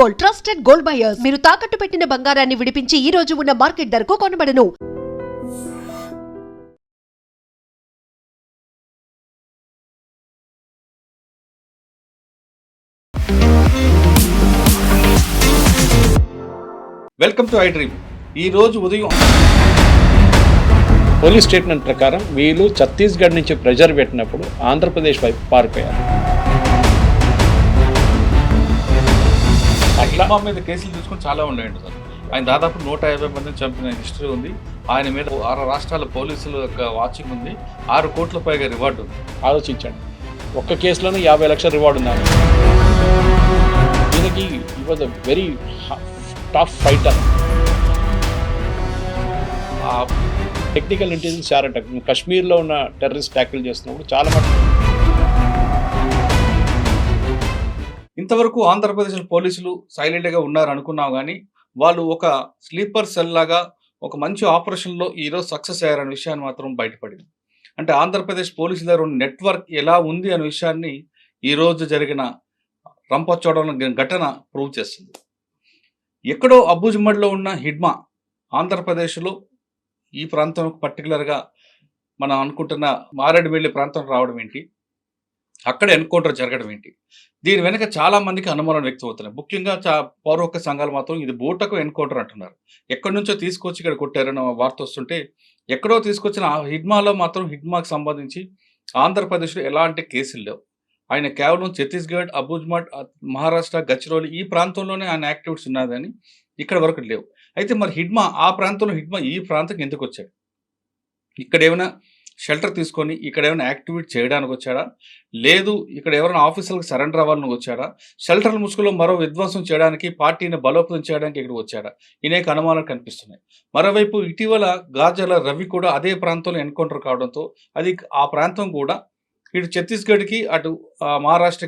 Gold, trusted gold buyers. మీరు తాకట్టు పెట్టిన బంగారాన్ని విడిపించి ఈ రోజు ఉన్న మార్కెట్ ధరకు కొనబడను. Welcome to iDream. ఈ రోజు ఉదయం పోలీస్ స్టేట్మెంట్ ప్రకారం వీళ్ళు ఛత్తీస్గఢ్ నుంచి ప్రెజర్ పెట్టినప్పుడు ఆంధ్రప్రదేశ్ వైపు పారిపోయారు. అట్లా మీద కేసులు తీసుకుని చాలా ఉన్నాయండి సార్. ఆయన దాదాపు 150 మందిని చంపిన హిస్టరీ ఉంది. ఆయన మీద 6 రాష్ట్రాల పోలీసుల యొక్క వాచింగ్ ఉంది. 6 కోట్ల పైగా రివార్డు ఉంది. ఆలోచించండి, ఒక్క కేసులోనే 50 లక్షల రివార్డు ఉన్నారు. దీనికి ఈ was a very tough fighter. Technical intelligence చాలా కశ్మీర్లో ఉన్న టెర్రరిస్ట్ ట్యాకిల్ చేస్తున్నప్పుడు చాలా మటుకు. ఇంతవరకు ఆంధ్రప్రదేశ్ పోలీసులు సైలెంట్గా ఉన్నారు అనుకున్నాం, కానీ వాళ్ళు ఒక స్లీపర్ సెల్ లాగా ఒక మంచి ఆపరేషన్లో ఈరోజు సక్సెస్ అయ్యారనే విషయాన్ని మాత్రం బయటపడింది. అంటే ఆంధ్రప్రదేశ్ పోలీసుల దగ్గర ఉన్న నెట్వర్క్ ఎలా ఉంది అనే విషయాన్ని ఈరోజు జరిగిన రంపచోడవరం ఘటన ప్రూవ్ చేస్తుంది. ఎక్కడో అబూజ్మడ్లో ఉన్న హిడ్మా ఆంధ్రప్రదేశ్లో ఈ ప్రాంతం పర్టికులర్గా మనం అనుకుంటున్న మారేడుమిల్లి ప్రాంతం రావడం ఏంటి, అక్కడ ఎన్కౌంటర్ జరగడం ఏంటి, దీని వెనక చాలా మందికి అనుమానం వ్యక్తం అవుతున్నాయి. ముఖ్యంగా పౌర హక్కు సంఘాలు మాత్రం ఇది బూటకు ఎన్కౌంటర్ అంటున్నారు. ఎక్కడి నుంచో తీసుకొచ్చి ఇక్కడ కొట్టారని వార్త వస్తుంటే, ఎక్కడో తీసుకొచ్చిన హిడ్మాలో మాత్రం హిడ్మాకి సంబంధించి ఆంధ్రప్రదేశ్లో ఎలాంటి కేసులు లేవు. ఆయన కేవలం ఛత్తీస్గఢ్, అబూజ్మడ్, మహారాష్ట్ర, గచ్చిరోలి ఈ ప్రాంతంలోనే ఆయన యాక్టివిటీస్ ఉన్నదని ఇక్కడ వరకు లేవు. అయితే మరి హిడ్మా ఆ ప్రాంతంలో ఈ ప్రాంతంకి ఎందుకు వచ్చాడు? ఇక్కడ ఏమైనా షెల్టర్ తీసుకొని ఇక్కడ ఏమైనా యాక్టివిటీ చేయడానికి వచ్చాడా, లేదు ఇక్కడ ఎవరైనా ఆఫీసర్లకు సరెండర్ అవ్వాలని వచ్చాడా, షెల్టర్ ముసుగులో మరో విధ్వంసం చేయడానికి, పార్టీని బలోపేతం చేయడానికి ఇక్కడ వచ్చాడా, అనేక అనుమానాలు కనిపిస్తున్నాయి. మరోవైపు ఇటీవల గాజల రవి కూడా అదే ప్రాంతంలో ఎన్కౌంటర్ కావడంతో అది ఆ ప్రాంతం కూడా ఇటు ఛత్తీస్గఢ్కి అటు మహారాష్ట్ర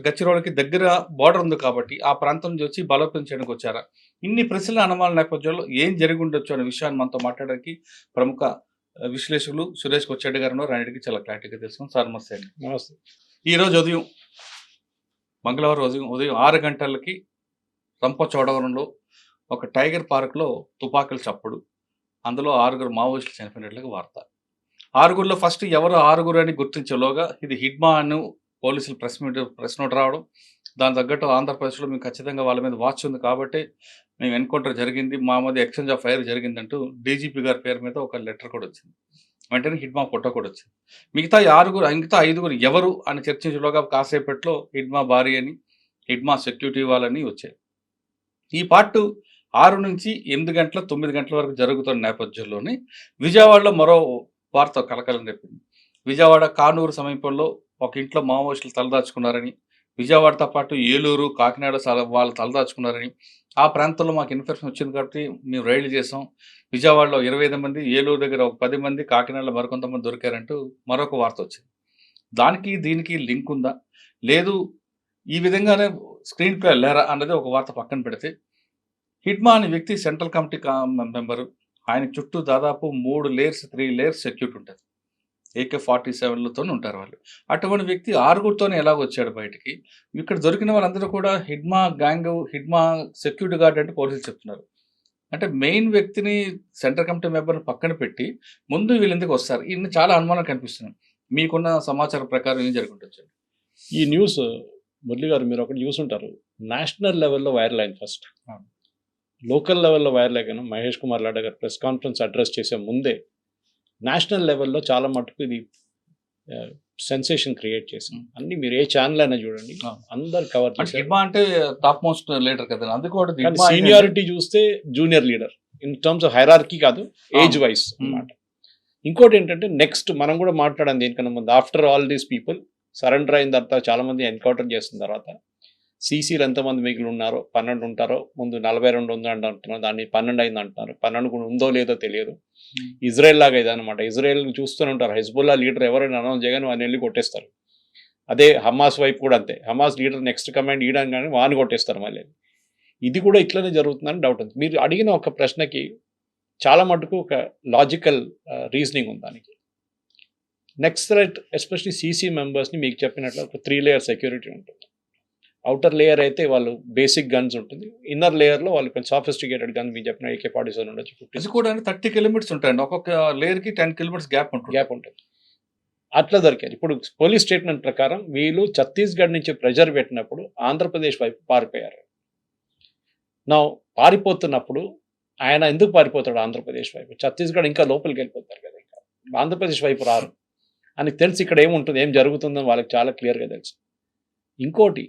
గచ్చిరోలికి దగ్గర బార్డర్ ఉంది కాబట్టి ఆ ప్రాంతం నుంచి వచ్చి బలోపేతం చేయడానికి వచ్చారా, ఇన్ని ప్రశ్నల అనుమానాల నేపథ్యంలో ఏం జరిగి ఉండొచ్చు అనే విషయాన్ని మనతో మాట్లాడడానికి ప్రముఖ విశ్లేషకులు సురేష్ కొచ్చెడ్డి గారు ఉన్నారు. ఆయనకి చాలా క్లారిటీగా తెలుసుకుని సార్ నమస్తే అండి. నమస్తే. ఈరోజు మంగళవారం ఉదయం 6 గంటలకి రంపచోడవరంలో ఒక టైగర్ పార్క్లో తుపాకుల చప్పుడు, అందులో 6 మావోయిస్టులు చనిపోయినట్లుగా వార్త. 6 ఫస్ట్ ఎవరు 6 అని గుర్తించేలోగా ఇది హిడ్మా అని పోలీసులు ప్రెస్ నోట్ రావడం, దాని తగ్గట్టు ఆంధ్రప్రదేశ్లో మేము ఖచ్చితంగా వాళ్ళ మీద వాచ్ ఉంది కాబట్టి మేము ఎన్కౌంటర్ జరిగింది, మా మధ్య ఎక్స్చేంజ్ ఆఫ్ ఫైర్ జరిగిందంటూ డీజీపీ గారి పేరు మీద ఒక లెటర్ కూడా వచ్చింది. వెంటనే హిడ్మా ఫోటో కూడా వచ్చింది. మిగతా 5 ఎవరు అని చర్చించేలోగా కాసేపట్లో హిడ్మా భార్య అని, హిడ్మా సెక్యూరిటీ వాళ్ళని వచ్చాయి. ఈ పార్ట్ 6 నుంచి 8 గంటల 9 గంటల వరకు జరుగుతున్న నేపథ్యంలోనే విజయవాడలో మరో వార్త కలకలం రేపింది. విజయవాడ కానూరు సమీపంలో ఒక ఇంట్లో మావోయిస్టులు తలదాచుకున్నారని, విజయవాడతో పాటు ఏలూరు, కాకినాడ వాళ్ళు తలదాచుకున్నారని ఆ ప్రాంతంలో మాకు ఇన్ఫర్మేషన్ వచ్చింది కాబట్టి మేము రైళ్లు చేసాం. విజయవాడలో 25 మంది, ఏలూరు దగ్గర ఒక 10 మంది, కాకినాడలో మరికొంతమంది దొరికారంటూ మరొక వార్త వచ్చింది. దానికి దీనికి లింక్ ఉందా, లేదు ఈ విధంగానే స్క్రీన్ ప్లే లేరా అన్నది ఒక వార్త పక్కన పెడితే, హిడ్మా అనే వ్యక్తి సెంట్రల్ కమిటీ మెంబరు. ఆయన చుట్టూ దాదాపు 3 లేయర్స్ 3 లేయర్స్ సెక్యూరిటీ ఉంటుంది. AK-47లతో ఉంటారు వాళ్ళు. అటువంటి వ్యక్తి 6తోనే ఎలా వచ్చాడు బయటికి? ఇక్కడ దొరికిన వాళ్ళందరూ కూడా Hidma gang, Hidma security guard అంటే పోలీసులు చెప్తున్నారు. అంటే మెయిన్ వ్యక్తిని సెంట్రల్ కమిటీ మెంబర్ని పక్కన పెట్టి ముందు వీళ్ళు ఎందుకు వస్తారు? ఇన్ని చాలా అనుమానాలు కనిపిస్తున్నాయి. మీకున్న సమాచారం ప్రకారం ఏం జరుగుతుండొచ్చు? ఈ న్యూస్ మురళి గారు మీరు ఒకటి చూసుంటారు, నేషనల్ లెవెల్లో వైరల్ అయింది ఫస్ట్. లోకల్ లెవెల్లో వైరల్ అయ్యాను. మహేష్ కుమార్ లాడా గారు ప్రెస్ కాన్ఫరెన్స్ అడ్రస్ చేసే ముందే నేషనల్ లెవెల్లో చాలా మటుకు ఇది సెన్సేషన్ క్రియేట్ చేసింది. అన్ని మీరు ఏ ఛానల్ అయినా చూడండి, అందరు కవర్ చేశారు. హిడ్మా అంటే టాప్ మోస్ట్ లీడర్ కదా, అందుకోటి సీనియారిటీ చూస్తే junior leader in terms of hierarchy కాదు, ఏజ్ వైస్ అన్నమాట. ఇంకోటి ఏంటంటే నెక్స్ట్ మనం కూడా మాట్లాడాం దీనికన్నా ముందు, after all these people surrender అయిన తర్వాత చాలా మంది ఎన్కౌంటర్ చేసిన తర్వాత సీసీలు ఎంతమంది మిగిలి ఉన్నారో 12 ఉంటారో, ముందు 42 ఉంది అంటున్నారు, దాన్ని 12 అయింది అంటున్నారు. 12 కూడా ఉందో లేదో తెలియదు. ఇజ్రాయెల్ లాగా ఇదనమాట. ఇజ్రాయెల్ చూస్తూనే ఉంటారు, హెజ్బుల్లా లీడర్ ఎవరైనా అనౌన్స్ చేయగానే వాడిని వెళ్ళి కొట్టేస్తారు. అదే హమాస్ వైపు కూడా అంతే, హమాస్ లీడర్ నెక్స్ట్ కమాండ్ ఇవ్వడానికి కానీ వాడిని కొట్టేస్తారు మళ్ళీ. ఇది కూడా ఇట్లనే జరుగుతుందని డౌట్ ఉంది. మీరు అడిగిన ఒక ప్రశ్నకి చాలా మటుకు ఒక లాజికల్ రీజనింగ్ ఉంది దానికి. నెక్స్ట్ థ్రెట్ ఎస్పెషలీ సీసీ మెంబర్స్ని మీకు చెప్పినట్లు ఒక 3 లేయర్ సెక్యూరిటీ ఉంటుంది. అవుటర్ లేయర్ అయితే వాళ్ళు బేసిక్ గన్స్ ఉంటుంది, ఇన్నర్ లేయర్లో వాళ్ళు కొంచెం సాఫిస్టికేటెడ్ గన్ మీకు చెప్పిన AK-47 ఉండొచ్చు, అది 50 కూడా 30 కిలోమీటర్స్ ఉంటాయండి, ఒక్కొక్క లేయర్ కి 10 కిలోమీటర్స్ గ్యాప్ ఉంటుంది. గ్యాప్ ఉంటుంది. అట్లా దొరికారు. ఇప్పుడు పోలీస్ స్టేట్మెంట్ ప్రకారం వీళ్ళు ఛత్తీస్గఢ్ నుంచి ప్రెజర్ పెట్టినప్పుడు ఆంధ్రప్రదేశ్ వైపు పారిపోయారు. నా పారిపోతున్నప్పుడు ఆయన ఎందుకు పారిపోతాడు ఆంధ్రప్రదేశ్ వైపు? ఛత్తీస్గఢ్ ఇంకా లోపలికి వెళ్ళిపోతారు కదా, ఇంకా ఆంధ్రప్రదేశ్ వైపు రారు అని తెలిసి ఇక్కడ ఏముంటుంది, ఏం జరుగుతుందని వాళ్ళకి చాలా క్లియర్గా తెలుసు. ఇంకోటి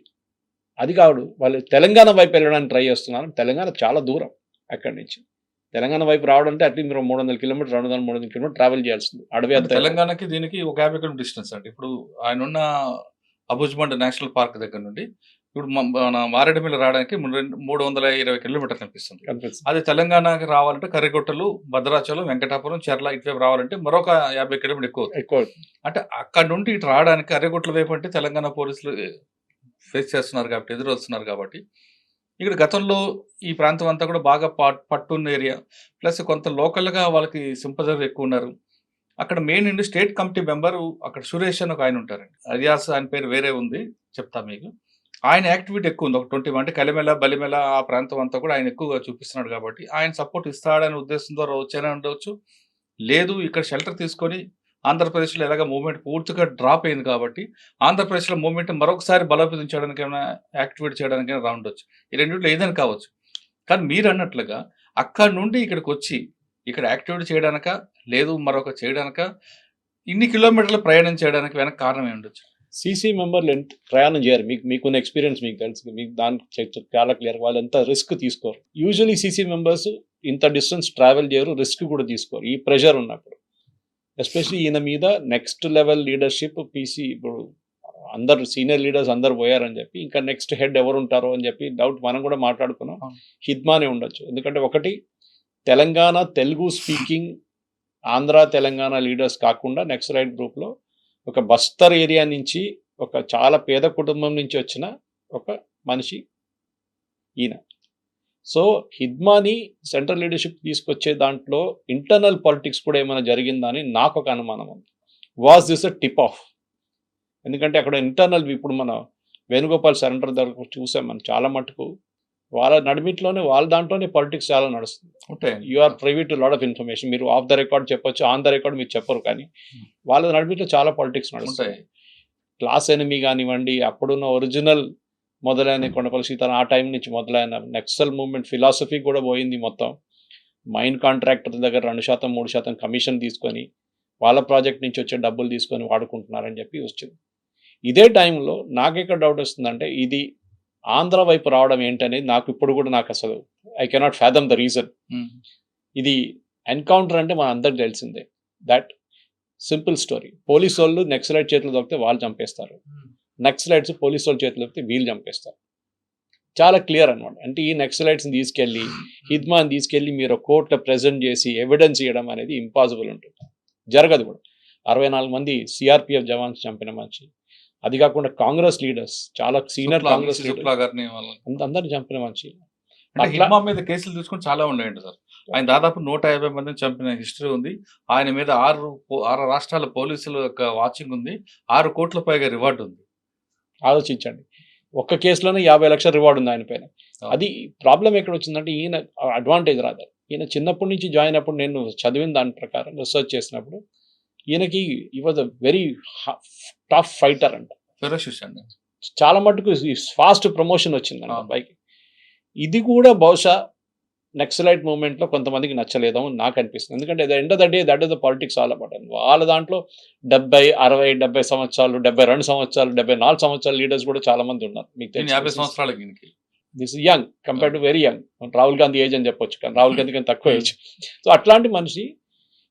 అది కాదు, వాళ్ళు తెలంగాణ వైపు వెళ్ళడానికి ట్రై చేస్తున్నారు. తెలంగాణ చాలా దూరం అక్కడి నుంచి. తెలంగాణ వైపు రావడం అంటే అట్లీస్ట్ మీరు 300 కిలోమీటర్ 200-300 కిలోమీటర్ ట్రావెల్ చేయాల్సింది, అడవి అంటే అంతా. తెలంగాణకి దీనికి ఒక 50 కిలోమీటర్ డిస్టెన్స్ అండి. ఇప్పుడు ఆయన ఉన్న అబుజ్మండ్ నేషనల్ పార్క్ దగ్గర నుండి ఇప్పుడు మన మారేడుమిల్లి రావడానికి 320 కిలోమీటర్లు కనిపిస్తుంది. కనిపిస్తుంది. అది తెలంగాణకి రావాలంటే కర్రిగుట్టలు, భద్రాచలం, వెంకటాపురం, చెర్ల ఇటువైపు రావాలంటే మరొక 50 కిలోమీటర్ ఎక్కువ అవుతుంది. ఎక్కువ అంటే అక్కడ నుండి ఇటు రావడానికి కర్రిగుట్టల వైపు అంటే తెలంగాణ పోలీసులు ఫేస్ చేస్తున్నారు కాబట్టి, ఎదురొస్తున్నారు కాబట్టి ఇక్కడ గతంలో ఈ ప్రాంతం అంతా కూడా బాగా పట్టున్న ఏరియా, ప్లస్ కొంత లోకల్గా వాళ్ళకి సింపజర్ ఎక్కువ ఉన్నారు. అక్కడ మెయిన్ ఇండి స్టేట్ కమిటీ మెంబరు అక్కడ సురేష్ అని ఒక ఆయన ఉంటారండి, అలియాస్ ఆయన పేరు వేరే ఉంది, చెప్తా మీకు. ఆయన యాక్టివిటీ ఎక్కువ ఉంది, ఒక 20 అంటే కలిమెల బలిమెల ఆ ప్రాంతం అంతా కూడా ఆయన ఎక్కువగా చూపిస్తున్నాడు కాబట్టి ఆయన సపోర్ట్ ఇస్తాడనే ఉద్దేశం ద్వారా వచ్చానే ఉండవచ్చు. లేదు ఇక్కడ షెల్టర్ తీసుకొని ఆంధ్రప్రదేశ్లో ఎలాగ మూవ్మెంట్ పూర్తిగా డ్రాప్ అయింది కాబట్టి ఆంధ్రప్రదేశ్లో మూవ్మెంట్ మరొకసారి బలోపేతం చేయడానికి ఏమైనా యాక్టివేట్ చేయడానికి రా ఉండొచ్చు. ఈ రెండింటిలో ఏదైనా కావచ్చు. కానీ మీరు అన్నట్లుగా అక్కడ నుండి ఇక్కడికి వచ్చి ఇక్కడ యాక్టివేట్ చేయడానిక, లేదు మరొక చేయడానిక, ఇన్ని కిలోమీటర్లు ప్రయాణం చేయడానికి వెనక కారణం ఏమి ఉండొచ్చు? సీసీ మెంబర్లు ఎంత ప్రయాణం చేయరు, మీకున్న ఎక్స్పీరియన్స్ మీకు తెలుసు, మీకు దానికి చాలా క్లియర్. వాళ్ళు ఎంత రిస్క్ తీసుకోరు. యూజువలీ సీసీ మెంబర్స్ ఇంత డిస్టెన్స్ ట్రావెల్ చేయరు, రిస్క్ కూడా తీసుకోరు ఈ ప్రెషర్ ఉన్నప్పుడు. ఎస్పెషలీ ఈయన మీద నెక్స్ట్ లెవెల్ లీడర్షిప్ పీసీ, ఇప్పుడు అందరు సీనియర్ లీడర్స్ అందరు పోయారని చెప్పి ఇంకా నెక్స్ట్ హెడ్ ఎవరు ఉంటారో అని చెప్పి డౌట్ మనం కూడా మాట్లాడుకున్నాం. హిద్మానే ఉండొచ్చు. ఎందుకంటే ఒకటి తెలంగాణ తెలుగు స్పీకింగ్ ఆంధ్ర తెలంగాణ లీడర్స్ కాకుండా నెక్సలైట్ గ్రూప్లో ఒక బస్తర్ ఏరియా నుంచి ఒక చాలా పేద కుటుంబం నుంచి వచ్చిన ఒక మనిషి ఈయన. సో హిద్మాని సెంట్రల్ లీడర్షిప్ తీసుకొచ్చే దాంట్లో ఇంటర్నల్ పాలిటిక్స్ కూడా ఏమైనా జరిగిందా అని నాకు ఒక అనుమానం ఉంది. Was this a tip of? ఎందుకంటే అక్కడ ఇంటర్నల్, ఇప్పుడు మన వేణుగోపాల్ సరెండర్ దగ్గర చూసాం మనం చాలా మటుకు వాళ్ళ నడిమిట్లోనే వాళ్ళ దాంట్లోనే పాలిటిక్స్ చాలా నడుస్తుంది. You are privy to lot of information. మీరు ఆఫ్ ద రికార్డ్ చెప్పొచ్చు, ఆన్ ద రికార్డ్ మీరు చెప్పరు, కానీ వాళ్ళ నడిమిట్లో చాలా పాలిటిక్స్ నడుస్తాయి. క్లాస్ ఎనిమీ కానివ్వండి, అప్పుడున్న ఒరిజినల్ మొదలైన కొండపల్లి సీతారాం ఆ టైం నుంచి మొదలైన నక్సల్ మూవ్మెంట్ ఫిలాసఫీ కూడా పోయింది మొత్తం. మైన్ కాంట్రాక్టర్ దగ్గర 2%, 3% కమిషన్ తీసుకొని వాళ్ళ ప్రాజెక్ట్ నుంచి వచ్చే డబ్బులు తీసుకొని వాడుకుంటున్నారని చెప్పి వచ్చింది. ఇదే టైంలో నాకెక్కడ డౌట్ వస్తుందంటే ఇది ఆంధ్ర వైపు రావడం ఏంటనేది నాకు ఇప్పుడు కూడా నాకు అసలు I cannot fathom the reason. ఇది ఎన్కౌంటర్ అంటే మన అందరికి తెలిసిందే, దట్ సింపుల్ స్టోరీ. పోలీసు వాళ్ళు నక్సలైట్ చేతులు దొరికితే వాళ్ళు చంపేస్తారు, నక్సలైట్స్ పోలీసు వాళ్ళ చేతులు దొరికితే వీళ్ళు చంపేస్తారు. చాలా క్లియర్ అనమాట. అంటే ఈ నక్సలైట్స్ని తీసుకెళ్ళి హిద్మాని తీసుకెళ్ళి మీరు కోర్టులో ప్రెజెంట్ చేసి ఎవిడెన్స్ ఇవ్వడం అనేది ఇంపాసిబుల్ ఉంటుంది, జరగదు కూడా. 64 మంది సిఆర్పిఎఫ్ జవాన్స్ చంపిన మనిషి, అది కాకుండా కాంగ్రెస్ లీడర్స్, చాలా సీనియర్ కాంగ్రెస్ అందరిని చంపిన మనిషి. హిద్మా మీద కేసులు తీసుకుని చాలా ఉన్నాయండి సార్. ఆయన దాదాపు 150 మందిని చంపిన హిస్టరీ ఉంది. ఆయన మీద 6 రాష్ట్రాల పోలీసుల యొక్క వాచింగ్ ఉంది. 6 కోట్ల పైగా రివార్డు ఉంది. ఆలోచించండి, ఒక్క కేసులోనే 50 లక్షల రివార్డు ఉంది ఆయన పైన. అది ప్రాబ్లం ఎక్కడ వచ్చిందంటే ఈయన అడ్వాంటేజ్ రాదు. ఈయన చిన్నప్పటి నుంచి జాయిన్ అప్పుడు నేను చదివిన దాని ప్రకారం రీసెర్చ్ చేసినప్పుడు ఈయనకి ఈ was a very tough fighter అంట, చాలా మటుకు ఫాస్ట్ ప్రమోషన్ వచ్చిందంట పైకి. ఇది కూడా బహుశా నక్సలైట్ మూవ్మెంట్లో కొంతమందికి నచ్చలేదో నాకు అనిపిస్తుంది. ఎందుకంటే end of the day that is the politics all about. వాళ్ళ దాంట్లో 70, 60, 70 సంవత్సరాలు, 72 సంవత్సరాలు, 74 సంవత్సరాల లీడర్స్ కూడా చాలా మంది ఉన్నారు. మీకు తెలిసి 50 సంవత్సరాలకి this is young compare to very young. Rahul Gandhi age అని చెప్పొచ్చు, కానీ రాహుల్ గాంధీ కానీ తక్కువ ఏజ్. సో అట్లాంటి మనిషి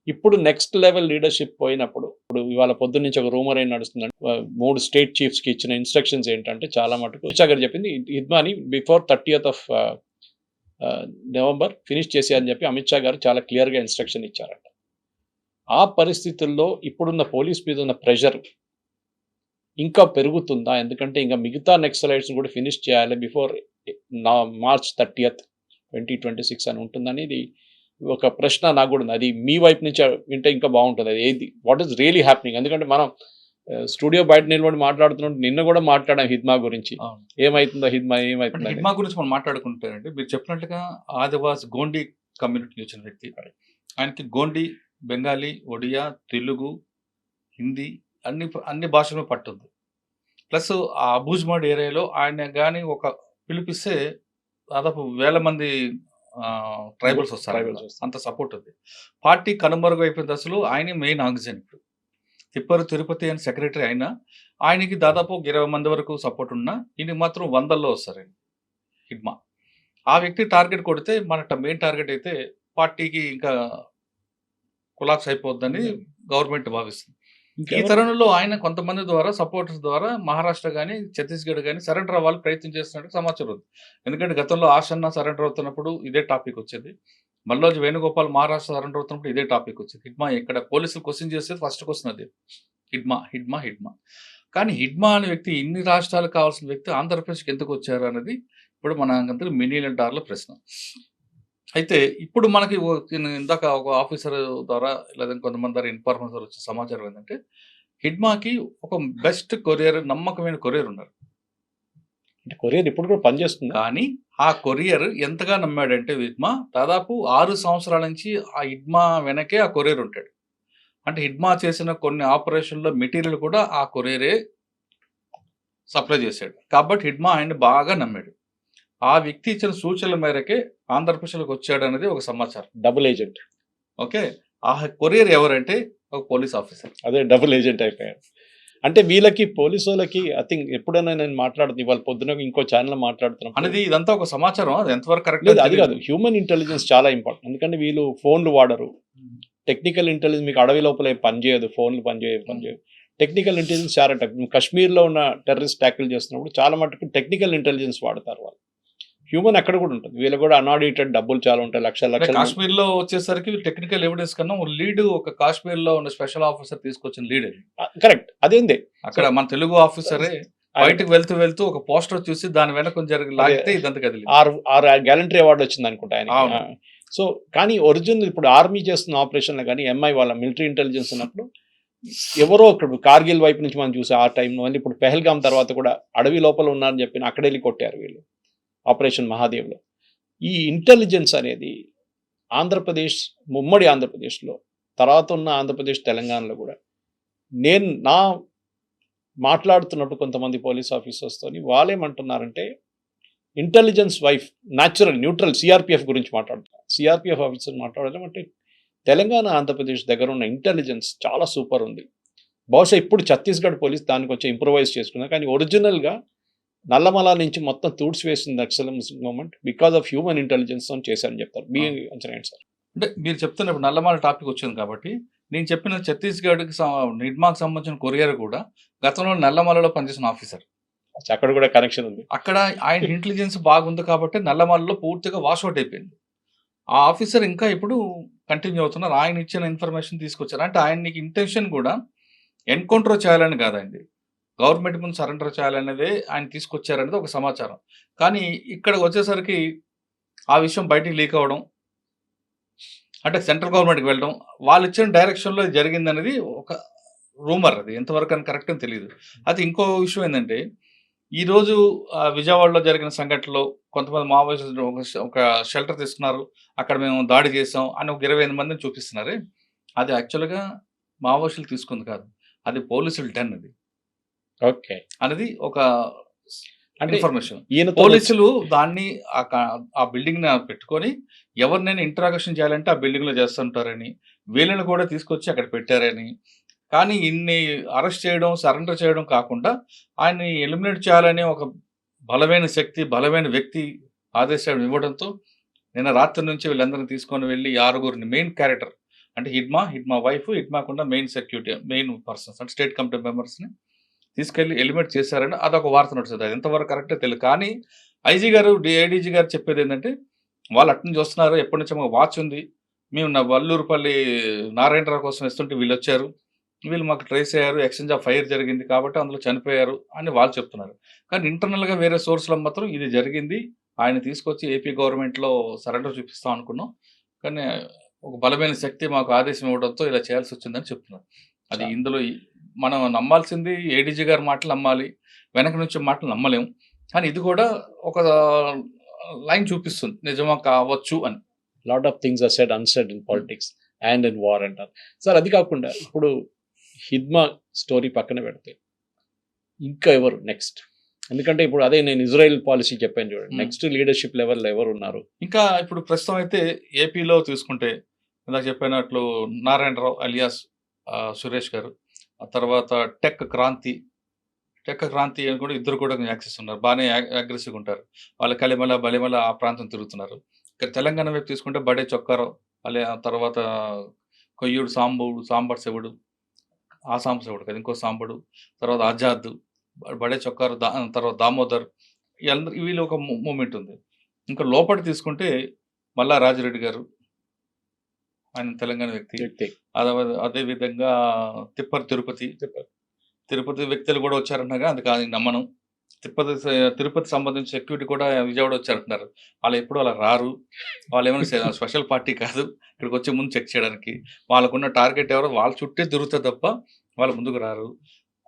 ఇప్పుడు నెక్స్ట్ లెవెల్ లీడర్షిప్ పోయినప్పుడు, ఇప్పుడు ఇవాళ పొద్దున్న నుంచి ఒక రూమర్ ఏం నడుస్తుందంటే 3 స్టేట్ చీఫ్స్కి ఇచ్చిన ఇన్స్ట్రక్షన్స్ ఏంటంటే చాలా మటుకు గారు చెప్పింది హిద్మాని before 30th of November finish చేసేయని చెప్పి అమిత్ షా గారు చాలా క్లియర్గా ఇన్స్ట్రక్షన్ ఇచ్చారంట. ఆ పరిస్థితుల్లో ఇప్పుడున్న పోలీస్ మీద ఉన్న ప్రెషర్ ఇంకా పెరుగుతుందా? ఎందుకంటే ఇంకా మిగతా నక్సలైట్స్ కూడా ఫినిష్ చేయాలి బిఫోర్ March 30th, 2026 అని ఉంటుందనేది ఒక ప్రశ్న నాకు కూడా ఉంది. అది మీ వైపు నుంచి వింటే ఇంకా బాగుంటుంది. అది ఏది వాట్ ఈస్ రియలీ హ్యాపెనింగ్? ఎందుకంటే మనం స్టూడియో బయట నిలబడి మాట్లాడుతున్నట్టు నిన్న కూడా మాట్లాడాం హిద్మా గురించి. అవును. ఏమైతుందో హిద్మా అంటే ఏమైతుందో హిడ్మా గురించి మనం మాట్లాడుకుంటారంటే మీరు చెప్పినట్టుగా ఆదివాసి గోండి కమ్యూనిటీ వచ్చిన వ్యక్తి. ఆయనకి గోండి, బెంగాలీ, ఒడియా, తెలుగు, హిందీ అన్ని భాషల మీద పట్టుంది. ప్లస్ ఆ అబూజ్మడ్ ఏరియాలో ఆయన కానీ ఒక పిలిపిస్తే దాదాపు వేల మంది ట్రైబల్స్ వస్తారు. Tribals వస్తారు. అంత సపోర్ట్ ఉంది. పార్టీ కనుమరుగు అయిపోయిన దశలో ఆయనే మెయిన్ ఆక్సిజన్ ఇప్పుడు. తిరుపతి అని సెక్రటరీ అయినా ఆయనకి దాదాపు 20 మంది వరకు సపోర్ట్ ఉన్నా ఈయనకి మాత్రం వందల్లో వస్తారు హిడ్మా. ఆ వ్యక్తి టార్గెట్ కొడితే మన మెయిన్ టార్గెట్ అయితే పార్టీకి ఇంకా కొలాప్స్ అయిపోద్దని గవర్నమెంట్ భావిస్తుంది. ఈ ఇంకెవరు? తరుణంలో ఆయన కొంతమంది ద్వారా సపోర్టర్స్ ద్వారా మహారాష్ట్ర కానీ ఛత్తీస్గఢ్ కానీ సరెండర్ అవ్వాలి ప్రయత్నం చేస్తున్నట్టు సమాచారం ఉంది. ఎందుకంటే గతంలో ఆశన్న సరెండర్ అవుతున్నప్పుడు ఇదే టాపిక్ వచ్చేది. మల్లోజు వేణుగోపాల్ మహారాష్ట్ర సరెండర్ అవుతున్నప్పుడు ఇదే టాపిక్ వచ్చేది. హిడ్మా ఇక్కడ పోలీసులు క్వశ్చన్ చేస్తే ఫస్ట్ క్వశ్చన్ అది హిడ్మా. కానీ హిడ్మా అనే వ్యక్తి ఇన్ని రాష్ట్రాలకు కావాల్సిన వ్యక్తి ఆంధ్రప్రదేశ్కి ఎందుకు వచ్చారు అనేది ఇప్పుడు మన అందరికీ మిలియన్ డాలర్ల ప్రశ్న. అయితే ఇప్పుడు మనకి ఇందాక ఒక ఆఫీసర్ ద్వారా లేదా కొంతమంది ద్వారా ఇన్ఫార్మేషన్ వచ్చే సమాచారం ఏంటంటే హిడ్మాకి ఒక బెస్ట్ కొరియర్, నమ్మకమైన కొరియర్ ఉన్నారు. అంటే కొరియర్ ఇప్పుడు కూడా పనిచేస్తుంది. కానీ ఆ కొరియర్ ఎంతగా నమ్మాడంటే హిడ్మా దాదాపు 6 సంవత్సరాల నుంచి ఆ హిడ్మా వెనకే ఆ కొరియర్ ఉంటాడు. అంటే హిడ్మా చేసిన కొన్ని ఆపరేషన్లో మెటీరియల్ కూడా ఆ కొరియరే సప్లై చేశాడు. కాబట్టి హిడ్మా ఆయన్ని బాగా నమ్మాడు. ఆ వ్యక్తి ఇచ్చిన సూచనల మేరకే ఆంధ్రప్రదేశ్లోకి వచ్చాడు అనేది ఒక సమాచారం. Double agent. ఓకే, ఆ కొరియర్ ఎవరంటే ఒక పోలీస్ ఆఫీసర్. అదే డబుల్ ఏజెంట్ అయిపోయాడు. అంటే వీళ్ళకి పోలీసు వాళ్ళకి ఐ థింక్ ఎప్పుడైనా నేను మాట్లాడుతుంది ఇవాళ పొద్దున ఇంకో ఛానల్ మాట్లాడుతున్నాం అనేది ఇదంతా ఒక సమాచారం. అది ఎంతవరకు కరెక్ట్ లేదు, అది కాదు. హ్యూమన్ ఇంటెలిజెన్స్ చాలా ఇంపార్టెంట్. ఎందుకంటే వీళ్ళు ఫోన్లు వాడరు. టెక్నికల్ ఇంటెలిజెన్స్ మీకు అడవి లోపల ఏం పనిచేయదు, ఫోన్లు పనిచేయదు. టెక్నికల్ ఇంటెలిజెన్స్ చాలా కాశ్మీర్లో ఉన్న టెర్రరిస్ట్ ట్యాకిల్ చేస్తున్నప్పుడు చాలా మటుకు టెక్నికల్ ఇంటెలిజెన్స్ వాడతారు వాళ్ళు. హ్యూమన్ అక్కడ కూడా ఉంటుంది. వీళ్ళు కూడా అన్ఆడిటెడ్ డబ్బులు చాలా ఉంటాయి, లక్షలు. కాశ్మీర్ లో వచ్చేసరికి టెక్నికల్ ఎవిడెన్స్ కన్నా లీడ్ ఒక కాశ్మీర్ లో ఉన్న స్పెషల్ ఆఫీసర్ తీసుకొచ్చిన లీడ్ అది. కరెక్ట్, అదేంది అక్కడ మన తెలుగు ఆఫీసరే బయటకు వెళ్తూ ఒక పోస్టర్ చూసి దాని వెనక లాగితే ఇదంతా కదిలి 6 గ్యాలంటరీ అవార్డు వచ్చింది అనుకుంటా ఆయన. సో కానీ ఒరిజినల్ ఇప్పుడు ఆర్మీ చేస్తున్న ఆపరేషన్లో కానీ ఎంఐ వాళ్ళ మిలిటరీ ఇంటెలిజెన్స్ ఉన్నప్పుడు ఎవరో ఇక్కడ కార్గిల్ వైపు నుంచి మనం చూసే ఆ టైంలో మళ్ళీ ఇప్పుడు పెహల్గాం తర్వాత కూడా అడవి లోపల ఉన్నారని చెప్పి అక్కడ వెళ్ళి కొట్టారు వీళ్ళు ఆపరేషన్ మహాదేవ్లో. ఈ ఇంటెలిజెన్స్ అనేది ఆంధ్రప్రదేశ్, ఉమ్మడి ఆంధ్రప్రదేశ్లో, తర్వాత ఉన్న ఆంధ్రప్రదేశ్, తెలంగాణలో కూడా నేను మాట్లాడుతున్నప్పుడు కొంతమంది పోలీస్ ఆఫీసర్స్తో వాళ్ళేమంటున్నారంటే ఇంటెలిజెన్స్ వైఫ్ న్యూట్రల్ సిఆర్పిఎఫ్ గురించి మాట్లాడుతున్నారు. సిఆర్పిఎఫ్ ఆఫీసర్ మాట్లాడడం అంటే తెలంగాణ, ఆంధ్రప్రదేశ్ దగ్గర ఉన్న ఇంటెలిజెన్స్ చాలా సూపర్ ఉంది. బహుశా ఇప్పుడు ఛత్తీస్గఢ్ పోలీస్ దాన్ని కొంచెం ఇంప్రూవైజ్ చేసుకున్నారు. కానీ ఒరిజినల్గా నల్లమల నుంచి మొత్తం వేసింది Naxal movement because of human intelligence అని చేశారని చెప్తారు. మీ అంచనా ఏంటి సార్? అంటే మీరు చెప్తున్నప్పుడు నల్లమల టాపిక్ వచ్చింది కాబట్టి నేను చెప్పిన ఛత్తీస్గఢ్కి హిడ్మాకి సంబంధించిన కొరియర్ కూడా గతంలో నల్లమలలో పనిచేసిన ఆఫీసర్. అక్కడ కూడా కనెక్షన్ ఉంది. అక్కడ ఆయన ఇంటెలిజెన్స్ బాగుంది కాబట్టి నల్లమలలో పూర్తిగా వాష్అవుట్ అయిపోయింది. ఆ ఆఫీసర్ ఇంకా ఇప్పుడు కంటిన్యూ అవుతున్నారు. ఆయన ఇచ్చిన ఇన్ఫర్మేషన్ తీసుకొచ్చారు. అంటే ఆయనకి ఇంటెన్షన్ కూడా ఎన్కౌంటర్ చేయాలని కాదండి, గవర్నమెంట్ ముందు సరెండర్ చేయాలనేదే ఆయన తీసుకొచ్చారనేది ఒక సమాచారం. కానీ ఇక్కడికి వచ్చేసరికి ఆ విషయం బయటికి లీక్ అవ్వడం, అంటే సెంట్రల్ గవర్నమెంట్కి వెళ్ళడం, వాళ్ళు ఇచ్చిన డైరెక్షన్లో జరిగిందనేది ఒక రూమర్. అది ఎంతవరకు అని కరెక్ట్ అని తెలియదు. అది ఇంకో విషయం ఏంటంటే ఈరోజు విజయవాడలో జరిగిన సంఘటనలో కొంతమంది మావోయిస్టులు ఒక షెల్టర్ తీసుకున్నారు, అక్కడ మేము దాడి చేసాం అని ఒక 25 మందిని చూపిస్తున్నారే, అది యాక్చువల్గా మావోయిస్టులు తీసుకుంది కాదు, అది పోలీసులు డన్ అది. ఓకే, అనేది ఒక అంటే ఇన్ఫర్మేషన్. పోలీసులు దాన్ని ఆ బిల్డింగ్ పెట్టుకొని ఎవరినైనా ఇంట్రాగేషన్ చేయాలంటే ఆ బిల్డింగ్ లో చేస్తుంటారని, వీళ్ళని కూడా తీసుకొచ్చి అక్కడ పెట్టారని. కానీ ఇన్ని అరెస్ట్ చేయడం, సరెండర్ చేయడం కాకుండా ఆయన్ని ఎలిమినేట్ చేయాలనే ఒక బలమైన శక్తి, బలమైన వ్యక్తి ఆదేశాలు ఇవ్వడంతో నిన్న రాత్రి నుంచి వీళ్ళందరినీ తీసుకొని వెళ్ళి 6గురిని మెయిన్ క్యారెక్టర్ అంటే హిడ్మా వైఫ్, హిడ్మాకుండా మెయిన్ సెక్యూరిటీ, మెయిన్ పర్సన్స్ అంటే స్టేట్ కమిటీ మెంబర్స్ని తీసుకెళ్లి ఎలిమినేట్ చేశారని అదొక వార్త నడుస్తుంది. అది ఎంతవరకు కరెక్టే తెలియదు. కానీ ఐజీ గారు, ఏడీజీ గారు చెప్పేది ఏంటంటే వాళ్ళు అట్నుంచి వస్తున్నారు, ఎప్పటి నుంచో మాకు వాచ్ ఉంది, మేము వల్లూరుపల్లి నారాయణరావు కోసం ఇస్తుంటే వీళ్ళు వచ్చారు, వీళ్ళు మాకు ట్రేస్ అయ్యారు, ఎక్స్చేంజ్ ఆఫ్ ఫైర్ జరిగింది కాబట్టి అందులో చనిపోయారు అని వాళ్ళు చెప్తున్నారు. కానీ ఇంటర్నల్గా వేరే సోర్స్లో మాత్రం ఇది జరిగింది, ఆయన తీసుకొచ్చి ఏపీ గవర్నమెంట్లో సరెండర్ చూపిస్తాం అనుకున్నాం, కానీ ఒక బలమైన శక్తి మాకు ఆదేశం ఇవ్వడంతో ఇలా చేయాల్సి వచ్చిందని చెప్తున్నారు. అది ఇందులో మనం నమ్మాల్సింది ఏడీజీ గారి మాటలు నమ్మాలి, వెనక నుంచి మాటలు నమ్మలేము. కానీ ఇది కూడా ఒక లైన్ చూపిస్తుంది నిజమా కావచ్చు అని. Lot of things are said unsaid in politics and in war అంటారు సార్. అది కాకుండా ఇప్పుడు హిద్మా స్టోరీ పక్కన పెడితే ఇంకా ఎవరు నెక్స్ట్? ఎందుకంటే ఇప్పుడు అదే నేను ఇజ్రాయెల్ పాలసీ చెప్పాను చూడండి, నెక్స్ట్ లీడర్షిప్ లెవెల్లో ఎవరు ఉన్నారు? ఇంకా ఇప్పుడు ప్రస్తుతం అయితే ఏపీలో తీసుకుంటే ఇందాక చెప్పినట్లు నారాయణరావు అలియాస్ సురేష్ గారు, ఆ తర్వాత టెక్ క్రాంతి అని కూడా ఇద్దరు కూడా యాక్సెస్ ఉన్నారు, బాగానే అగ్రెసివ్గా ఉంటారు. వాళ్ళు కలిమల బలిమల ఆ ప్రాంతం తిరుగుతున్నారు. ఇక్కడ తెలంగాణ వైపు తీసుకుంటే బడే చొక్కారావు, ఆ తర్వాత కొయ్యూడు సాంబర్ శివుడు, ఆ శివుడు కదా ఇంకో సాంబడు, తర్వాత ఆజాద్, బడే చొక్కారు, తర్వాత దామోదర్, వీళ్ళు ఒక మూమెంట్ ఉంది. ఇంకా లోపల తీసుకుంటే మల్లా రాజిరెడ్డి గారు, ఆయన తెలంగాణ వ్యక్తి. అదే విధంగా తిప్పర్ తిరుపతి వ్యక్తులు కూడా వచ్చారంటున్నారు, అది కాదు నమ్మను. తిరుపతి సంబంధించి సెక్యూరిటీ కూడా విజయవాడ వచ్చారంటున్నారు. వాళ్ళు ఎప్పుడు అలా రారు, వాళ్ళు ఏమైనా స్పెషల్ పార్టీ కాదు, ఇక్కడికి వచ్చే ముందు చెక్ చేయడానికి. వాళ్ళకున్న టార్గెట్ ఎవరో వాళ్ళ చుట్టే తిరుగుతారు తప్ప వాళ్ళు ముందుకు రారు.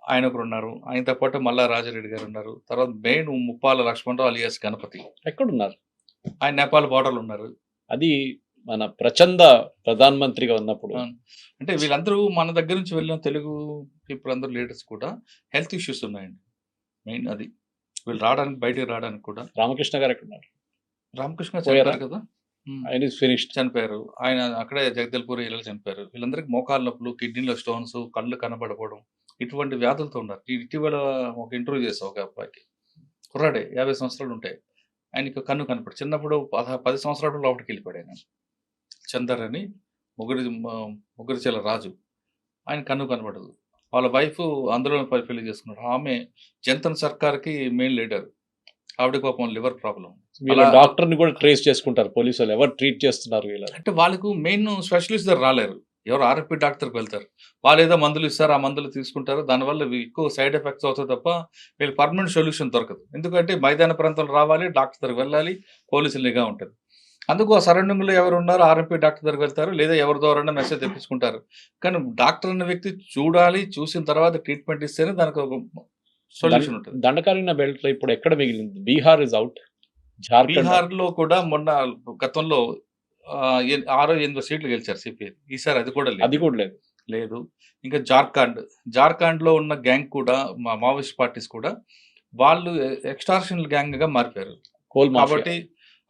ఆయన ఒకరు ఉన్నారు, ఆయనతో పాటు మల్లా రాజారెడ్డి గారు ఉన్నారు. తర్వాత మెయిన్ ముప్పాల లక్ష్మణరావు అలియాస్ గణపతి ఎక్కడున్నారు? ఆయన నేపాల్ బార్డర్లు ఉన్నారు. అది మన ప్రచండ ప్రధానమంత్రిగా ఉన్నప్పుడు. అంటే వీళ్ళందరూ మన దగ్గర నుంచి వెళ్ళిన తెలుగు పీపుల్ అందరూ లీడర్స్ కూడా హెల్త్ ఇష్యూస్ ఉన్నాయండి. మెయిన్ అది వీళ్ళు రావడానికి, బయటకు రావడానికి కూడా. రామకృష్ణ గారు ఎక్కడున్నారు? రామకృష్ణ చనిపోయారు కదా, ఆయన ఫినిష్డ్, చనిపోయారు. ఆయన అక్కడే జగదల్పూర్ ఇళ్ళలో చనిపోయారు. వీళ్ళందరికీ మోకాళ్ళ నొప్పులు, కిడ్నీలో స్టోన్స్, కళ్ళు కనబడకపోవడం, ఇటువంటి వ్యాధులతో ఉన్నారు. ఇటీవల ఒక ఇంటర్వ్యూ చేసా ఒక అబ్బాయికి, కుర్రాడే 50 సంవత్సరాలు ఉంటాయి, ఆయనకి కన్ను కనపడు. చిన్నప్పుడు 10 సంవత్సరాల లోపలికి వెళ్ళిపోయాడు ఆయన. చందర్ అని ముగ్గురిచెల రాజు, ఆయన కన్ను కనబడదు. వాళ్ళ వైఫ్ అందులో పెళ్లి చేసుకున్నాడు. ఆమె జంతన్ సర్కార్కి మెయిన్ లీడర్, ఆవిడ పాపం లివర్ ప్రాబ్లం. వీళ్ళ డాక్టర్ని కూడా ట్రేస్ చేసుకుంటారు పోలీసు వాళ్ళు, ఎవరు ట్రీట్ చేస్తున్నారు వీళ్ళు అంటే. వాళ్ళకు మెయిన్ స్పెషలిస్ట్ దగ్గర రాలేరు, ఎవరు ఆర్ఎంపీ డాక్టర్కి వెళ్తారు. వాళ్ళు ఏదో మందులు ఇస్తారు, ఆ మందులు తీసుకుంటారు, దానివల్ల ఎక్కువ సైడ్ ఎఫెక్ట్స్ అవుతాయి తప్ప వీళ్ళు పర్మనెంట్ సొల్యూషన్ దొరకదు. ఎందుకంటే మైదాన ప్రాంతంలో రావాలి, డాక్టర్ దగ్గరికి వెళ్ళాలి, పోలీసులు నిఘా ఉంటుంది. అందుకు ఆ సరౌండింగ్లో ఎవరు ఉన్నారు, ఆర్ఎంపీ డాక్టర్ దగ్గరికి వెళ్తారు, లేదా ఎవరి ద్వారా మెసేజ్ తెప్పించుకుంటారు. కానీ డాక్టర్ అనే వ్యక్తి చూడాలి, చూసిన తర్వాత ట్రీట్మెంట్ ఇస్తేనే దానికి ఒక సొల్యూషన్ ఉంటుంది. దండకారణ్య బెల్ట్ లో ఇప్పుడు ఎక్కడ మిగిలింది? Bihar is out. బీహార్ లో కూడా మొన్న గతంలో 6-8 సీట్లు గెలిచారు సిపిఐ. ఈసారి అది కూడా లేదు. ఇంకా జార్ఖండ్ లో ఉన్న గ్యాంగ్ కూడా, మావోయిస్ట్ పార్టీస్ కూడా వాళ్ళు ఎక్స్టార్షనల్ గ్యాంగ్ గా మారిపోయారు. కాబట్టి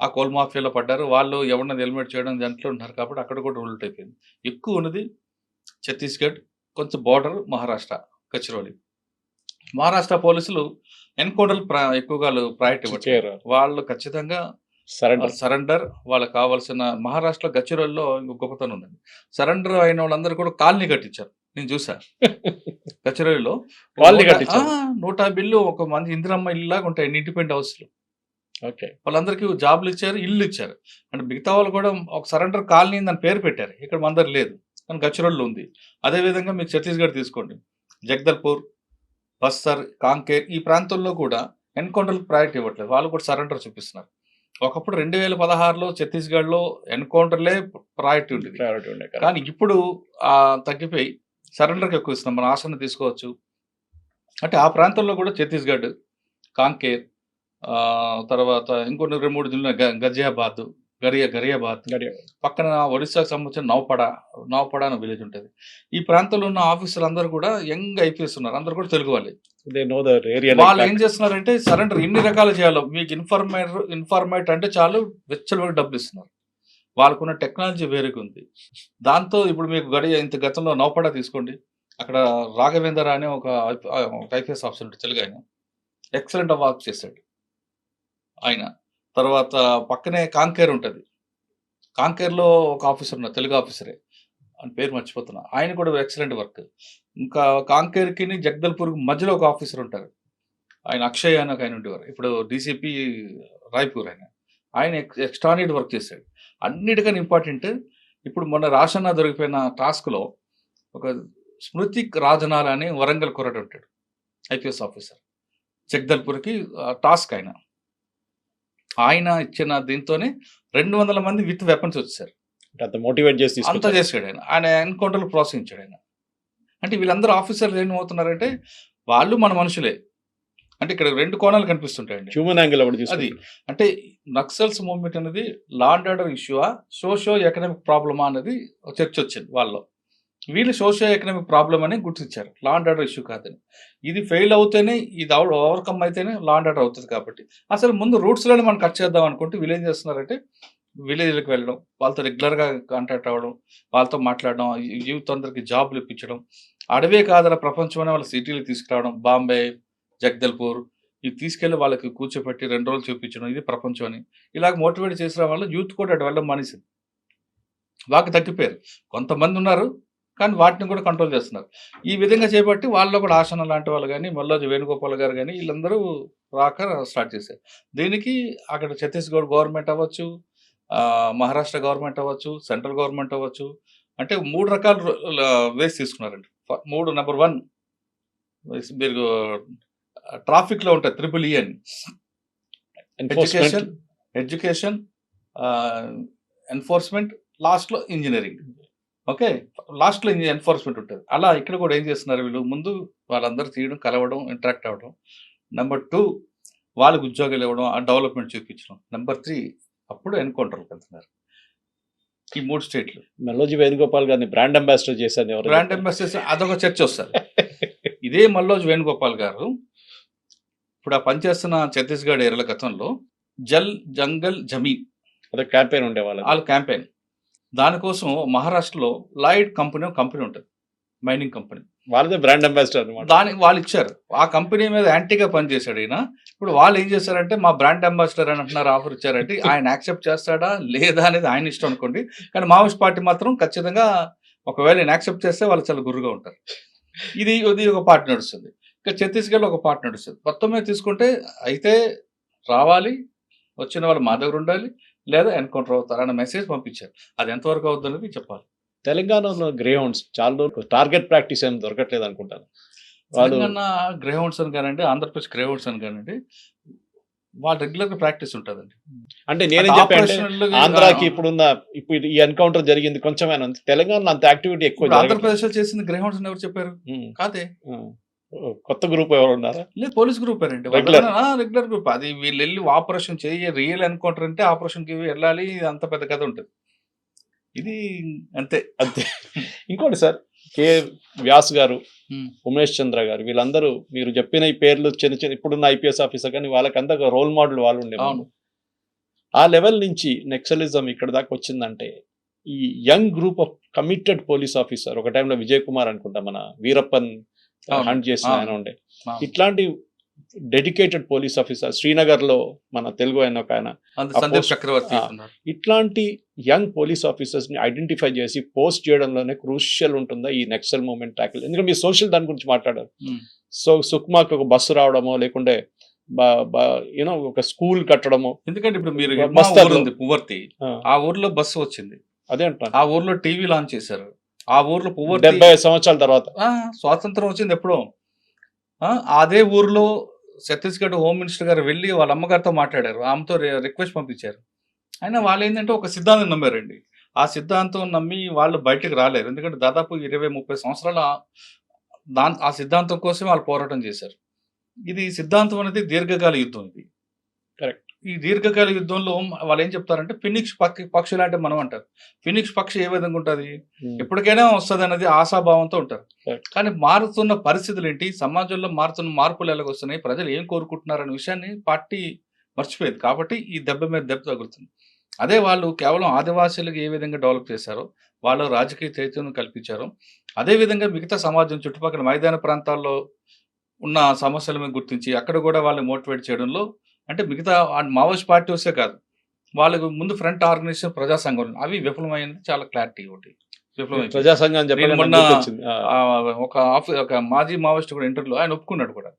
ఆ కోల్ మాఫియాలో పడ్డారు. వాళ్ళు ఎవరిని ఎలిమినేట్ చేయడం దాంట్లో ఉన్నారు కాబట్టి అక్కడ కూడా రూల్ట్ అయిపోయింది. ఎక్కువ ఉన్నది ఛత్తీస్గఢ్, కొంచెం బార్డర్ మహారాష్ట్ర, గచ్చిరోలి. మహారాష్ట్ర పోలీసులు ఎన్కౌంటర్ ఎక్కువగా ప్రయారిటీ ఇవ్వట్లేదు. వాళ్ళు ఖచ్చితంగా సరెండర్, వాళ్ళకి కావాల్సిన. మహారాష్ట్రలో గచ్చిరోలిలో గొప్పతనం ఉందండి, సరెండర్ అయిన వాళ్ళందరూ కూడా కాలనీ కట్టించారు. నేను చూసా గచ్చిరోలిలో 150 ఇల్లు, ఒక మంది ఇందిరమ్మ ఇల్లు లాగా ఉంటాయి, ఇండిపెండెంట్ హౌస్లు. వాళ్ళందరికీ జాబ్లు ఇచ్చారు, ఇల్లు ఇచ్చారు. అంటే మిగతా వాళ్ళు కూడా ఒక సరెండర్ కాలనీ దాని పేరు పెట్టారు. ఇక్కడ మన దగ్గర లేదు, కానీ గచ్చిరోలిలో ఉంది. అదేవిధంగా మీరు ఛత్తీస్గఢ్ తీసుకోండి, జగదల్పూర్, బస్తర్, కాంకేర్, ఈ ప్రాంతంలో కూడా ఎన్కౌంటర్లకు ప్రయారిటీ ఇవ్వట్లేదు, వాళ్ళు కూడా సరెండర్ చూపిస్తున్నారు. ఒకప్పుడు 2016లో ఛత్తీస్గఢ్లో ఎన్కౌంటర్లే ప్రయారిటీ ఉండేది, కానీ ఇప్పుడు తగ్గిపోయి సరెండర్కి ఎక్కువ ఇస్తున్నాం. మన ఆసన తీసుకోవచ్చు. అంటే ఆ ప్రాంతంలో కూడా ఛత్తీస్గఢ్, కాంకేర్, తర్వాత ఇంకొన్ని 2-3 జిల్లా, గజియాబాద్, గరియాబాద్, పక్కన ఒడిశాకు సంబంధించిన నవపడ అనే విలేజ్ ఉంటుంది. ఈ ప్రాంతంలో ఉన్న ఆఫీసర్లు అందరూ కూడా యంగ్ ఐపీఎస్ ఉన్నారు, అందరూ కూడా తెలుగు వాళ్ళే. వాళ్ళు ఏం చేస్తున్నారంటే సరెండర్ ఎన్ని రకాలు చేయాలో, మీకు ఇన్ఫర్మేట్ అంటే చాలు వెచ్చలు డబ్బులు ఇస్తున్నారు. వాళ్ళకున్న టెక్నాలజీ వేరేగా ఉంది. దాంతో ఇప్పుడు మీకు గతంలో నవపడ తీసుకోండి, అక్కడ రాఘవేందర్ అనే ఒక ఐపీఎస్ ఆఫీసర్ ఉంటుంది, తెలుగు ఆయన, ఎక్సలెంట్ వర్క్ చేశాడు ఆయన. తర్వాత పక్కనే కాంకేర్ ఉంటుంది, కాంకేర్లో ఒక ఆఫీసర్ ఉన్నారు, తెలుగు ఆఫీసరే, అని పేరు మర్చిపోతున్నా, ఆయన కూడా ఎక్సలెంట్ వర్క్. ఇంకా కాంకేర్కి జగదల్పూర్కి మధ్యలో ఒక ఆఫీసర్ ఉంటారు, ఆయన అక్షయ్ అని ఒక ఆయన ఉండేవారు, ఇప్పుడు డీసీపీ రాయ్పూర్. ఆయన ఎక్స్ట్రానిటీ వర్క్ చేశాడు. అన్నిటికన్నా ఇంపార్టెంట్, ఇప్పుడు మొన్న రాషన్న దొరికిపోయిన టాస్క్లో ఒక స్మృతి రాజనాల్ అని వరంగల్ కుర్రాడు ఉంటాడు, ఐపీఎస్ ఆఫీసర్, జగదల్పూర్కి టాస్క్. ఆయన ఇచ్చిన దీంతోనే 200 మంది విత్ వెపన్స్ వచ్చారు. మోటివేట్ చేసి అంతా చేశాడు ఆయన ఎన్కౌంటర్లు ప్రోత్సహించాడు ఆయన. అంటే వీళ్ళందరూ ఆఫీసర్లు ఏమవుతున్నారంటే వాళ్ళు మన మనుషులే. అంటే ఇక్కడ 2 కోణాలు కనిపిస్తుంటాయండి. హ్యూమన్ యాంగిల్ ఒకటి అది తీసుకుంటారు. అంటే నక్సల్స్ మూవ్‌మెంట్ అనేది లా అండ్ ఆర్డర్ ఇష్యూవా, సోషియో ఎకనామిక్ ప్రాబ్లమా అనేది ఒక చర్చ వచ్చింది వాళ్ళలో. వీళ్ళు సోషియో ఎకనామిక్ ప్రాబ్లమ్ అని గుర్తించారు. లా అండ్ ఆర్డర్ ఇష్యూ కాదని. ఇది ఫెయిల్ అవుతేనే ఇది ఓవర్‌కమ్ అయితేనే లా అండ్ ఆర్డర్ అవుతది కాబట్టి అసలు ముందు రూట్స్‌లోనే మనం కట్ చేద్దాం అనుకుంటే వీళ్ళేం చేస్తున్నారంటే విలేజ్‌లకి వెళ్ళడం, వాళ్ళతో రెగ్యులర్‌గా కాంటాక్ట్ అవ్వడం, వాళ్ళతో మాట్లాడడం, యూత్ అందరికి జాబ్‌లు ఇప్పించడం, అడవే కాదురా ప్రపంచం అని వాళ్ళ సిటీ‌లకి తీసుకురావడం, బాంబే, జగదల్పూర్ ఇవి తీసుకెళ్ళి వాళ్ళకి కూర్చోపెట్టి 2 రోజులు చూపించడం, ఇది ప్రపంచం అని. ఇలాగ మోటివేట్ చేసిన వల్ల యూత్ కూడా అటు వెళ్ళడం మానేసింది. బాగా తగ్గిపోయారు. కొంతమంది ఉన్నారు. కానీ వాటిని కూడా కంట్రోల్ చేస్తున్నారు. ఈ విధంగా చేపట్టి వాళ్ళలో కూడా ఆసన లాంటి వాళ్ళు గాని, మల్లోజు వేణుగోపాల్ గారు గాని వీళ్ళందరూ రాక స్టార్ట్ చేశారు. దీనికి అక్కడ ఛత్తీస్‌గఢ్ గవర్నమెంట్ అవ్వచ్చు, మహారాష్ట్ర గవర్నమెంట్ అవ్వచ్చు, సెంట్రల్ గవర్నమెంట్ అవ్వచ్చు. అంటే 3 రకాల వేస్ తీసుకున్నారండి. 3 నంబర్ 1 మీరు ట్రాఫిక్‌లో ఉంటాయి ట్రిపుల్ ఈ అని. ఎన్ఫోర్స్‌మెంట్ ఎడ్యుకేషన్, ఎన్ఫోర్స్‌మెంట్, లాస్ట్‌లో ఇంజినీరింగ్. ఓకే. లాస్ట్‌లో ఎన్ఫోర్స్‌మెంట్ ఉంటది. అలా ఇక్కడ కూడా ఏం చేస్తున్నారు వీళ్ళు ముందు వాళ్ళందరూ తీయడం, కలవడం, ఇంటరాక్ట్ అవ్వడం. నంబర్ 2 వాళ్ళకి ఉద్యోగాలు ఇవ్వడం, ఆ డెవలప్‌మెంట్ చూపించడం. నంబర్ 3 అప్పుడు ఎన్‌కౌంటర్‌కి వెళ్తున్నారు. ఈ 3 స్టేట్‌లు. మెల్లోజీ వేణుగోపాల్ గారిని బ్రాండ్ అంబాసిడర్ చేశారు ఎవరు? బ్రాండ్ అంబాసిడర్స్ అదొక చర్చ వస్తది. ఇదే మల్లోజు వేణుగోపాల్ గారు ఇప్పుడు ఆ పనిచేస్తున్న ఛత్తీస్‌గఢ్ ఏరియాల గతంలో జల్ జంగల్ జమీన్ అదే క్యాంపెయిన్ ఉండే వాళ్ళది. వాళ్ళ క్యాంపెయిన్. దానికోసం మహారాష్ట్రలో లాయిడ్ కంపెనీ ఉంటది. Mining company. వాళ్ళదే బ్రాండ్ అంబాసిడర్ అన్నమాట. దానికి వాళ్ళు ఇచ్చారు. ఆ కంపెనీ మీద యాంటీగా పనిచేశాడు ఈయన. ఇప్పుడు వాళ్ళు ఏం చేశారంటే మా బ్రాండ్ అంబాసిడర్ అని అంటున్నారు, ఆఫర్ ఇచ్చారంటే ఆయన యాక్సెప్ట్ చేస్తాడా లేదా అనేది ఆయన ఇష్టం అనుకోండి. కానీ మావోయిస్ట్ పార్టీ మాత్రం ఖచ్చితంగా ఒకవేళ ఈయన యాక్సెప్ట్ చేస్తే వాళ్ళు చాలా గుర్రుగా ఉంటారు. ఇది ఒక పార్టీ నడుస్తుంది. ఇక ఛత్తీస్గఢ్లో ఒక పార్టీ నడుస్తుంది. మొత్తం మీద తీసుకుంటే అయితే రావాలి, వచ్చిన వాళ్ళు మా దగ్గర ఉండాలి, లేదా ఎన్కౌంటర్ అవుతారు అన్న మెసేజ్ పంపించారు. అది ఎంతవరకు అవుతుంది అనేది చెప్పాలి. తెలంగాణలో గ్రే హౌండ్స్ చాలా రోజులు టార్గెట్ ప్రాక్టీస్ ఏమి దొరకట్లేదు అనుకుంటాను. వాళ్ళు తెలంగాణ గ్రే హౌండ్స్ అని కానివ్వండి, ఆంధ్రప్రదేశ్ గ్రే హౌండ్స్ అని కానివ్వండి, వాళ్ళు రెగ్యులర్ గా ప్రాక్టీస్ ఉంటుందండి. అంటే నేనేం చెప్పాను ఆంధ్రాకి ఇప్పుడు ఈ ఎన్కౌంటర్ జరిగింది కొంచెమైనా ఉంది. తెలంగాణలో అంత యాక్టివిటీ ఎక్కువ జరగట్లేదు. ఆంధ్రప్రదేశ్ లో చేసింది గ్రే హౌండ్స్ ఎవరు చెప్పారు? కాదే, కొత్త గ్రూప్ ఎవరు ఉన్నారా? లేదు, పోలీస్ గ్రూప్ అండి. Regular. Regular group. అది వీళ్ళు వెళ్ళి ఆపరేషన్ చేయ రియల్ ఎన్కౌంటర్ అంటే ఆపరేషన్ కి వెళ్ళాలి, అంత పెద్ద కథ ఉంటుంది. ఇది అంతే. అంతే. ఇంకోటి సార్, కే వ్యాస్ గారు, Hmm. ఉమేష్ చంద్ర గారు, వీళ్ళందరూ మీరు చెప్పిన ఈ పేర్లు చిన్న ఇప్పుడున్న ఐపీఎస్ ఆఫీసర్ కానీ వాళ్ళకంతా రోల్ మోడల్ వాళ్ళు ఉండే. అవును. ఆ లెవెల్ నుంచి నెక్సలిజం ఇక్కడ దాకా వచ్చిందంటే ఈ young group of committed police officer, ఒక టైంలో విజయ్ కుమార్ అనుకుంటా మన వీరప్పన్ అవును. హంట్ చేసిన ఆయన ఉండే. అవును. ఇట్లాంటి డెడికేటెడ్ పోలీస్ ఆఫీసర్ శ్రీనగర్ లో మన తెలుగు ఆయన ఒక ఆయన, సందీప్ చక్రవర్తి ఉన్నారు. ఇట్లాంటి యంగ్ పోలీస్ ఆఫీసర్స్ ని ఐడెంటిఫై చేసి పోస్ట్ చేయడంలోనే క్రూషియల్ ఉంటుందా ఈ నక్సల్ మూవ్మెంట్ ట్యాకిల్? ఎందుకంటే మీరు సోషల్ దాని గురించి మాట్లాడారు. Hmm. సో సుక్మాకి ఒక బస్సు రావడమో లేకుంటే యూనో ఒక స్కూల్ కట్టడమో. ఎందుకంటే ఇప్పుడు మీరు బస్తాలు. ఊరు ఉంది పువర్తి, ఆ ఊర్లో బస్సు వచ్చింది, అదే అంటాను. ఆ ఊర్లో టీవీ లాంచ్ చేశారు. ఆ ఊర్లో పువర్తి 75 సంవత్సరాల తర్వాత స్వాతంత్రం వచ్చింది ఎప్పుడో. అదే ఊర్లో ఛత్తీస్గఢ్ హోమ్ మినిస్టర్ గారు వెళ్ళి వాళ్ళ అమ్మగారితో మాట్లాడారు, ఆమెతో రిక్వెస్ట్ పంపించారు. అయినా వాళ్ళు ఏంటంటే ఒక సిద్ధాంతం నమ్మారండి. ఆ సిద్ధాంతం నమ్మి వాళ్ళు బయటకు రాలేరు. ఎందుకంటే దాదాపు 20-30 సంవత్సరాల ఆ సిద్ధాంతం కోసం వాళ్ళు పోరాటం చేశారు. ఇది సిద్ధాంతం అనేది దీర్ఘకాల యుద్ధం. ఇది Correct. ఈ దీర్ఘకాల యుద్ధంలో వాళ్ళు ఏం చెప్తారంటే ఫినిక్స్ పక్షి లాంటి మనం అంటారు. ఫినిక్స్ పక్షి ఏ విధంగా ఉంటుంది, ఎప్పటికైనా వస్తుంది అనేది ఆశాభావంతో ఉంటారు. Correct. కానీ మారుతున్న పరిస్థితులు ఏంటి, సమాజంలో మారుతున్న మార్పులు ఎలాగ వస్తున్నాయి, ప్రజలు ఏం కోరుకుంటున్నారు అనే విషయాన్ని పార్టీ మర్చిపోయేది. కాబట్టి ఈ దెబ్బ మీద దెబ్బ తగులుతుంది. అదే వాళ్ళు కేవలం ఆదివాసీలకు ఏ విధంగా డెవలప్ చేశారో, వాళ్ళు రాజకీయ చైతన్యం కల్పించారో, అదేవిధంగా మిగతా సమాజం చుట్టుపక్కల మైదాన ప్రాంతాల్లో ఉన్న సమస్యల మీద గుర్తించి అక్కడ కూడా వాళ్ళని మోటివేట్ చేయడంలో, అంటే మిగతా మావోయిస్ట్ పార్టీ వస్తే కాదు, వాళ్ళకు ముందు ఫ్రంట్ ఆర్గనైజేషన్ ప్రజా సంఘం అవి విఫలమైనది చాలా క్లారిటీ ఒకటి. విఫలమైంది. ప్రజా సంఘం అని నేను మొన్న చెప్పి ఒక మాజీ మావోయిస్ట్ కూడా ఇంటర్వ్యూలో ఆయన ఒప్పుకున్నాడు కూడా.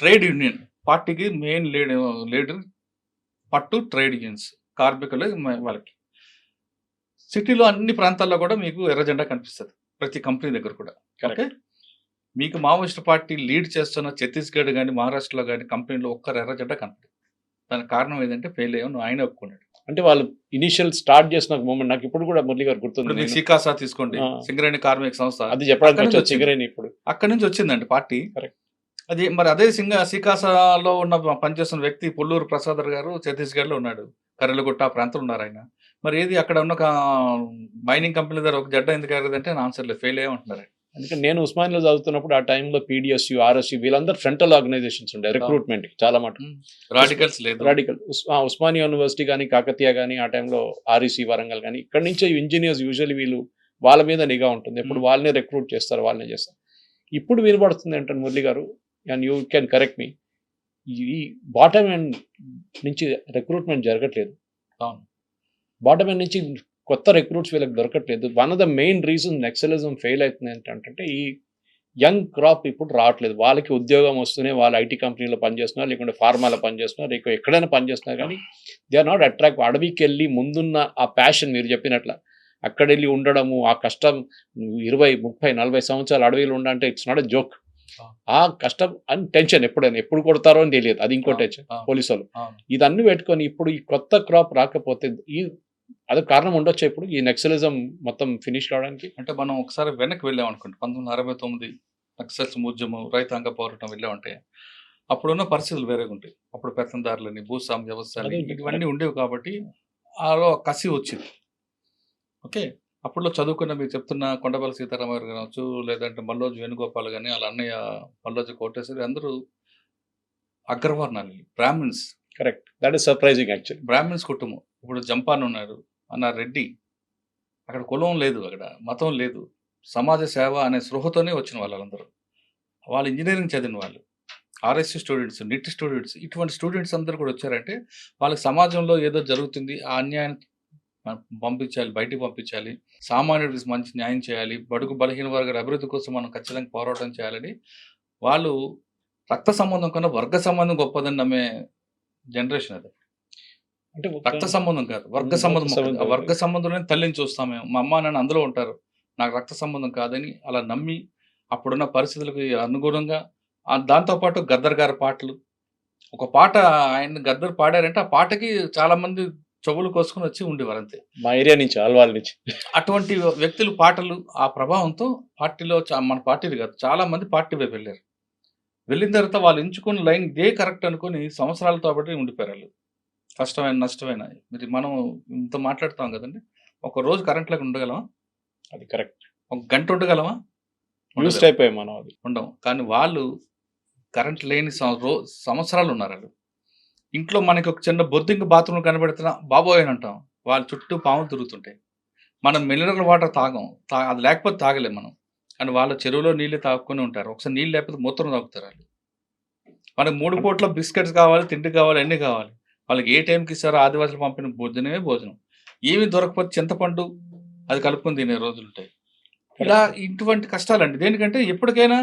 ట్రేడ్ యూనియన్ పార్టీకి మెయిన్ లీడర్ పట్టు ట్రేడ్ యూనియన్స్, కార్మికులు వాళ్ళకి. సిటీలో అన్ని ప్రాంతాల్లో కూడా మీకు ఎర్ర జెండా కనిపిస్తుంది, ప్రతి కంపెనీ దగ్గర కూడా. ఓకే, మీకు మావోయిస్ట్ పార్టీ లీడ్ చేస్తున్న ఛత్తీస్గఢ్ కానీ మహారాష్ట్రలో కానీ కంపెనీలో ఒక్కరు ఎర్ర జెండా కనపడదు. దానికి కారణం ఏదంటే ఫెయిల్ అయ్యాం ఆయన ఒప్పుకున్నాడు. అంటే వాళ్ళు ఇనిషియల్ స్టార్ట్ చేసిన మూమెంట్ నాకు ఇప్పుడు కూడా మురళి గారు గుర్తుంది. ఇప్పుడు మీకు సికాసా తీసుకోండి, ఆ. సింగరేణి కార్మిక సంస్థ, అది చెప్పడానికి అక్కడి నుంచి వచ్చారు సింగరేణి ఇప్పుడు. అక్కడి నుంచి వచ్చిందండి పార్టీ. Correct. అది మరి అదే సికాసాలో ఉన్న పనిచేస్తున్న వ్యక్తి పుల్లూరు ప్రసాదర్ గారు ఛత్తీస్గఢ్ లో ఉన్నాడు, కర్రెలగుట్ట ఆ ప్రాంతంలో ఉన్నారు ఆయన. మరి ఏది అక్కడ ఉన్న మైనింగ్ కంపెనీ దగ్గర ఒక జడ్డ ఎందుకు ఎగరదంటే ఆన్సర్ లేదు, ఫెయిల్ అయ్యామంటున్నారు. అందుకే నేను ఉస్మానియాలో చదువుతున్నప్పుడు ఆ టైంలో పీడిఎస్యు, ఆర్ఎస్యు వీళ్ళందరూ ఫ్రంటల్ ఆర్గనైజేషన్స్ ఉండే రిక్రూట్మెంట్ చాలా మాట. రాడికల్స్ లేదు. రాడికల్ ఉస్మానియా యూనివర్సిటీ కానీ కాకతీయ కానీ ఆ టైంలో ఆర్ఈసి వరంగల్ కానీ ఇక్కడ నుంచే ఇంజనీర్స్ యూజువల్లీ వీళ్ళు వాళ్ళ మీద నిఘా ఉంటుంది, ఎప్పుడు వాళ్ళనే రిక్రూట్ చేస్తారు, వాళ్ళనే చేస్తారు. ఇప్పుడు వినబడుతుంది ఏంటంటే మురళి గారు, అండ్ యూ కెన్ కరెక్ట్ మీ, ఈ బాటమ్ ఎండ్ నుంచి రిక్రూట్మెంట్ జరగట్లేదు. అవును. బాటమ్ ఎండ్ నుంచి కొత్త రిక్రూట్స్ వీళ్ళకి దొరకట్లేదు. One of the main reason naxalism fail అవుతుంది ఏంటంటే ఈ యంగ్ క్రాప్ ఇప్పుడు రావట్లేదు. వాళ్ళకి ఉద్యోగం వస్తూనే వాళ్ళు ఐటీ కంపెనీలో పనిచేస్తున్నారు, లేకుంటే ఫార్మాలో పనిచేస్తున్నారు, లేక ఎక్కడైనా పనిచేస్తున్నారు, కానీ దే ఆర్ నాట్ అట్రాక్ట్. అడవికి వెళ్ళి ముందున్న ఆ ప్యాషన్ మీరు చెప్పినట్ల అక్కడ వెళ్ళి ఉండడము, ఆ కష్టం 20, 30, 40 సంవత్సరాలు అడవిలో ఉండంటే ఇట్స్ నాట్ ఎ జోక్. ఆ కష్టం అండ్ టెన్షన్ ఎప్పుడైనా ఎప్పుడు కొడతారో అని తెలియదు, అది ఇంకో టెన్షన్. పోలీసు వాళ్ళు ఇదన్నీ పెట్టుకొని ఇప్పుడు ఈ కొత్త క్రాప్ రాకపోతే అదే కారణం ఉండొచ్చు ఇప్పుడు ఈ నక్సలిజం మొత్తం ఫినిష్ కావడానికి. అంటే మనం ఒకసారి వెనక్కి వెళ్ళాం అనుకోండి, 1969 నక్సల్స్ ఉద్యమం, రైతాంగ పోరాటం వెళ్ళామంటే అప్పుడున్న పరిస్థితులు వేరేగా ఉంటాయి. అప్పుడు పెత్తందారులని, భూస్వామ్య వ్యవస్థలని ఇవన్నీ ఉండేవి కాబట్టి ఆలో కసి వచ్చింది. ఓకే, అప్పుడులో చదువుకున్న మీరు చెప్తున్న కొండపల్లి సీతారామయ్య కావచ్చు, లేదంటే మల్లోజు వేణుగోపాల్ కానీ, వాళ్ళ అన్నయ్య మల్లోజు కోటేశ్వరి అందరూ అగ్రవర్ణాలు, Brahmins. Correct, that is surprising actually. Brahmins కుటుంబం. ఇప్పుడు జంపాన్ ఉన్నారు, అన్న రెడ్డి. అక్కడ కులం లేదు, అక్కడ మతం లేదు, సమాజ సేవ అనే స్పృహతోనే వచ్చిన వాళ్ళందరూ. వాళ్ళు ఇంజనీరింగ్ చదివిన వాళ్ళు, ఆర్ఎస్సీ స్టూడెంట్స్, నిట్ స్టూడెంట్స్, ఇటువంటి స్టూడెంట్స్ అందరూ కూడా వచ్చారంటే వాళ్ళకి సమాజంలో ఏదో జరుగుతుంది, ఆ అన్యాయాన్ని పంపించాలి, బయటికి పంపించాలి, సామాన్యుడికి మంచి న్యాయం చేయాలి, బడుగు బలహీన వర్గాల అభివృద్ధి కోసం మనం ఖచ్చితంగా పోరాటం చేయాలని వాళ్ళు రక్త సంబంధం కన్నా వర్గ సంబంధం గొప్పదని నమ్మే జనరేషన్ అది. అంటే రక్త సంబంధం కాదు, వర్గ సంబంధం. ఆ వర్గ సంబంధంలో తల్లిని చూస్తాం మేము, మా అమ్మ నాన్న అందులో ఉంటారు, నాకు రక్త సంబంధం కాదని అలా నమ్మి అప్పుడున్న పరిస్థితులకు అనుగుణంగా దాంతోపాటు గద్దర్ గారి పాటలు, ఒక పాట ఆయన గద్దర్ పాడారంటే ఆ పాటకి చాలా మంది చెవులు కోసుకొని వచ్చి ఉండేవారు అంతే, మా ఏరియా నుంచి, ఆల్వాల్ నుంచి. అటువంటి వ్యక్తులు పాటలు ఆ ప్రభావంతో పార్టీలో మన పార్టీలు కాదు చాలా మంది పార్టీ వైపు వెళ్ళారు. వెళ్ళిన తర్వాత వాళ్ళు ఎంచుకున్న లైన్ ఇదే కరెక్ట్ అనుకుని సంవత్సరాలతో బట్టి ఉండిపోయారు వాళ్ళు. కష్టమైన నష్టమైన మీరు మనం ఇంత మాట్లాడుతాం కదండి, ఒక రోజు కరెంట్ లేక ఉండగలమా? అది కరెక్ట్. ఒక గంట ఉండగలమా? యూస్ అయిపోయాం మనం, అది ఉండవు. కానీ వాళ్ళు కరెంట్ లేని సంవత్సరాలు ఉన్నారు వాళ్ళు. ఇంట్లో మనకి ఒక చిన్న బొద్దింక బాత్రూమ్ కనబడుతున్నా బాబోయ్ అని అంటాం, వాళ్ళ చుట్టూ పాములు తిరుగుతుంటాయి. మనం మినరల్ వాటర్ తాగం, అది లేకపోతే తాగలేం మనం, కానీ వాళ్ళ చెరువులో నీళ్ళు తాగుకొని ఉంటారు. ఒకసారి నీళ్ళు లేకపోతే మూత్రం తాగుతారు వాళ్ళు. మనకు 3 పూట్ల బిస్కెట్స్ కావాలి, తిండి కావాలి, అన్నీ కావాలి. వాళ్ళకి ఏ టైంకి ఇస్తారో ఆదివాసులు పంపిన భోజనమే భోజనం. ఏమి దొరకకపోతే చింతపండు అది కలుపుకొని తినే రోజులు ఉంటాయి. ఇలా ఇటువంటి కష్టాలండి. దేనికంటే ఎప్పటికైనా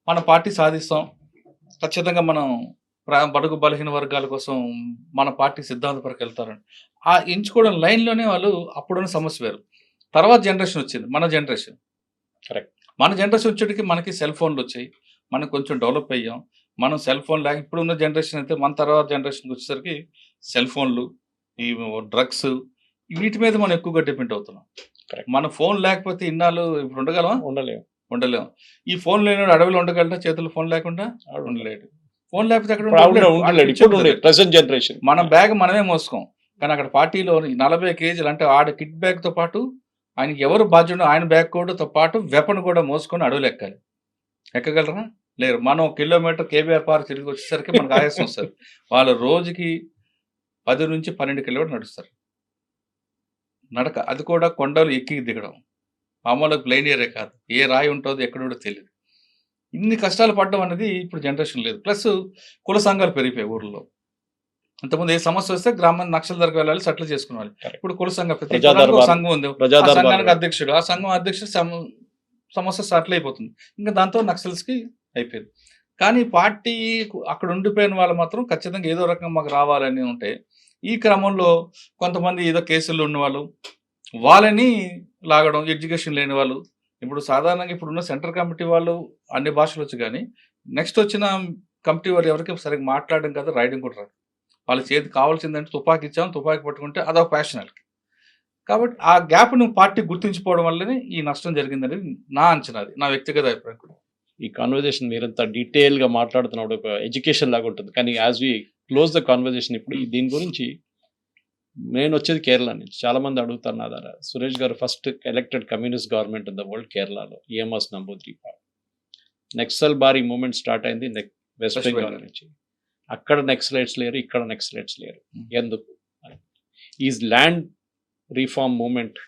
మన పార్టీ సాధిస్తాం, ఖచ్చితంగా మనం బడుగు బలహీన వర్గాల కోసం మన పార్టీ సిద్ధాంతపరకు వెళ్తారండి. ఆ ఎంచుకోవడం లైన్లోనే వాళ్ళు అప్పుడున్న సమస్య వేరు. తర్వాత జనరేషన్ వచ్చింది, మన జనరేషన్. కరెక్ట్. మన జనరేషన్ వచ్చేటికి మనకి సెల్ ఫోన్లు వచ్చాయి, మనం కొంచెం డెవలప్ అయ్యాం. మనం సెల్ ఫోన్ లేక ఇప్పుడున్న జనరేషన్ అయితే మన తర్వాత జనరేషన్కి వచ్చేసరికి సెల్ ఫోన్లు, ఈ డ్రగ్స్, వీటి మీద మనం ఎక్కువగా డిపెండ్ అవుతున్నాం. మన ఫోన్ లేకపోతే ఇన్నాళ్ళు ఇప్పుడు ఉండగలమా? ఉండలేము. ఈ ఫోన్ లేని అడవిలో ఉండగలరా? చేతుల్లో ఫోన్ లేకుండా ఉండలేడు. ఫోన్ లేకపోతే అక్కడ ప్రెసెంట్ జనరేషన్ మన బ్యాగ్ మనమే మోసుకోం. కానీ అక్కడ పార్టీలో 40 కేజీలు అంటే ఆడ కిట్ బ్యాగ్తో పాటు ఆయనకి ఎవరు బాధ్యుడో ఆయన బ్యాగ్ కూడా పాటు వెపన్ కూడా మోసుకొని అడవులు ఎక్కాలి. ఎక్కగలరా? లేరు. మనం కిలోమీటర్ కేబీఆర్ పార్క్ తిరిగి వచ్చేసరికి మనకు ఆయాసం వస్తుంది. వాళ్ళు రోజుకి 10 నుంచి 12 కిలోమీటర్లు నడుస్తారు నడక. అది కూడా కొండలు ఎక్కి దిగడం, మామూలుగా ప్లెయిన్ ఏరియా కాదు, ఏ రాయి ఉంటుందో ఎక్కడ కూడా తెలియదు. ఇన్ని కష్టాలు పడడం అనేది ఇప్పుడు జనరేషన్ లేదు. ప్లస్ కుల సంఘాలు పెరిగిపోయాయి ఊర్లో. ఇంతకుముందు ఏ సమస్య వస్తే గ్రామం నక్షల దగ్గరకు వెళ్ళాలి, సెటిల్ చేసుకునేవాళ్ళు. ఇప్పుడు కుల సంఘం, ప్రతి సంఘం ఉంది, ఆ సంఘానికి అధ్యక్షుడు, ఆ సంఘం అధ్యక్షుడు సమస్య సెటిల్ అయిపోతుంది. ఇంకా దాంతో నక్సల్స్కి అయిపోయింది. కానీ పార్టీ అక్కడ ఉండిపోయిన వాళ్ళు మాత్రం ఖచ్చితంగా ఏదో రకంగా మాకు రావాలని ఉంటే, ఈ క్రమంలో కొంతమంది ఏదో కేసుల్లో ఉన్నవాళ్ళు వాళ్ళని లాగడం, ఎడ్యుకేషన్ లేని వాళ్ళు. ఇప్పుడు సాధారణంగా ఇప్పుడున్న సెంట్రల్ కమిటీ వాళ్ళు అన్ని భాషలు వచ్చు, కానీ నెక్స్ట్ వచ్చిన కమిటీ వాళ్ళు ఎవరికి సరిగ్గా మాట్లాడడం కాదు, రాయడం కూడా రాదు. వాళ్ళ చేతి కావాల్సిందంటే తుపాకీ ఇచ్చాం, తుపాకీ పట్టుకుంటే అదొక ప్యాషన్ వాళ్ళకి. కాబట్టి ఆ గ్యాప్ను పార్టీ గుర్తించుకోవడం వల్లనే ఈ నష్టం జరిగిందనేది నా అంచనా, అది నా వ్యక్తిగత అభిప్రాయం. ఈ కాన్వర్జేషన్ మీరంతా డీటెయిల్గా మాట్లాడుతున్నప్పుడు ఒక ఎడ్యుకేషన్ లాగా ఉంటుంది. కానీ as we close the conversation ఇప్పుడు దీని గురించి నేను వచ్చేది కేరళ నుంచి. చాలా మంది అడుగుతారు నా ద్వారా, సురేష్ గారు first elected communist government in the world కేరళలో, EMS నంబూద్రి. నక్సల్ బారీ మూమెంట్ స్టార్ట్ అయింది వెస్ట్ బెంగాల్ నుంచి. అక్కడ నక్సలైట్స్ లేరు, ఇక్కడ నక్సలైట్స్ లేరు. ఎందుకు? ఈజ్ ల్యాండ్ రీఫార్మ్ మూమెంట్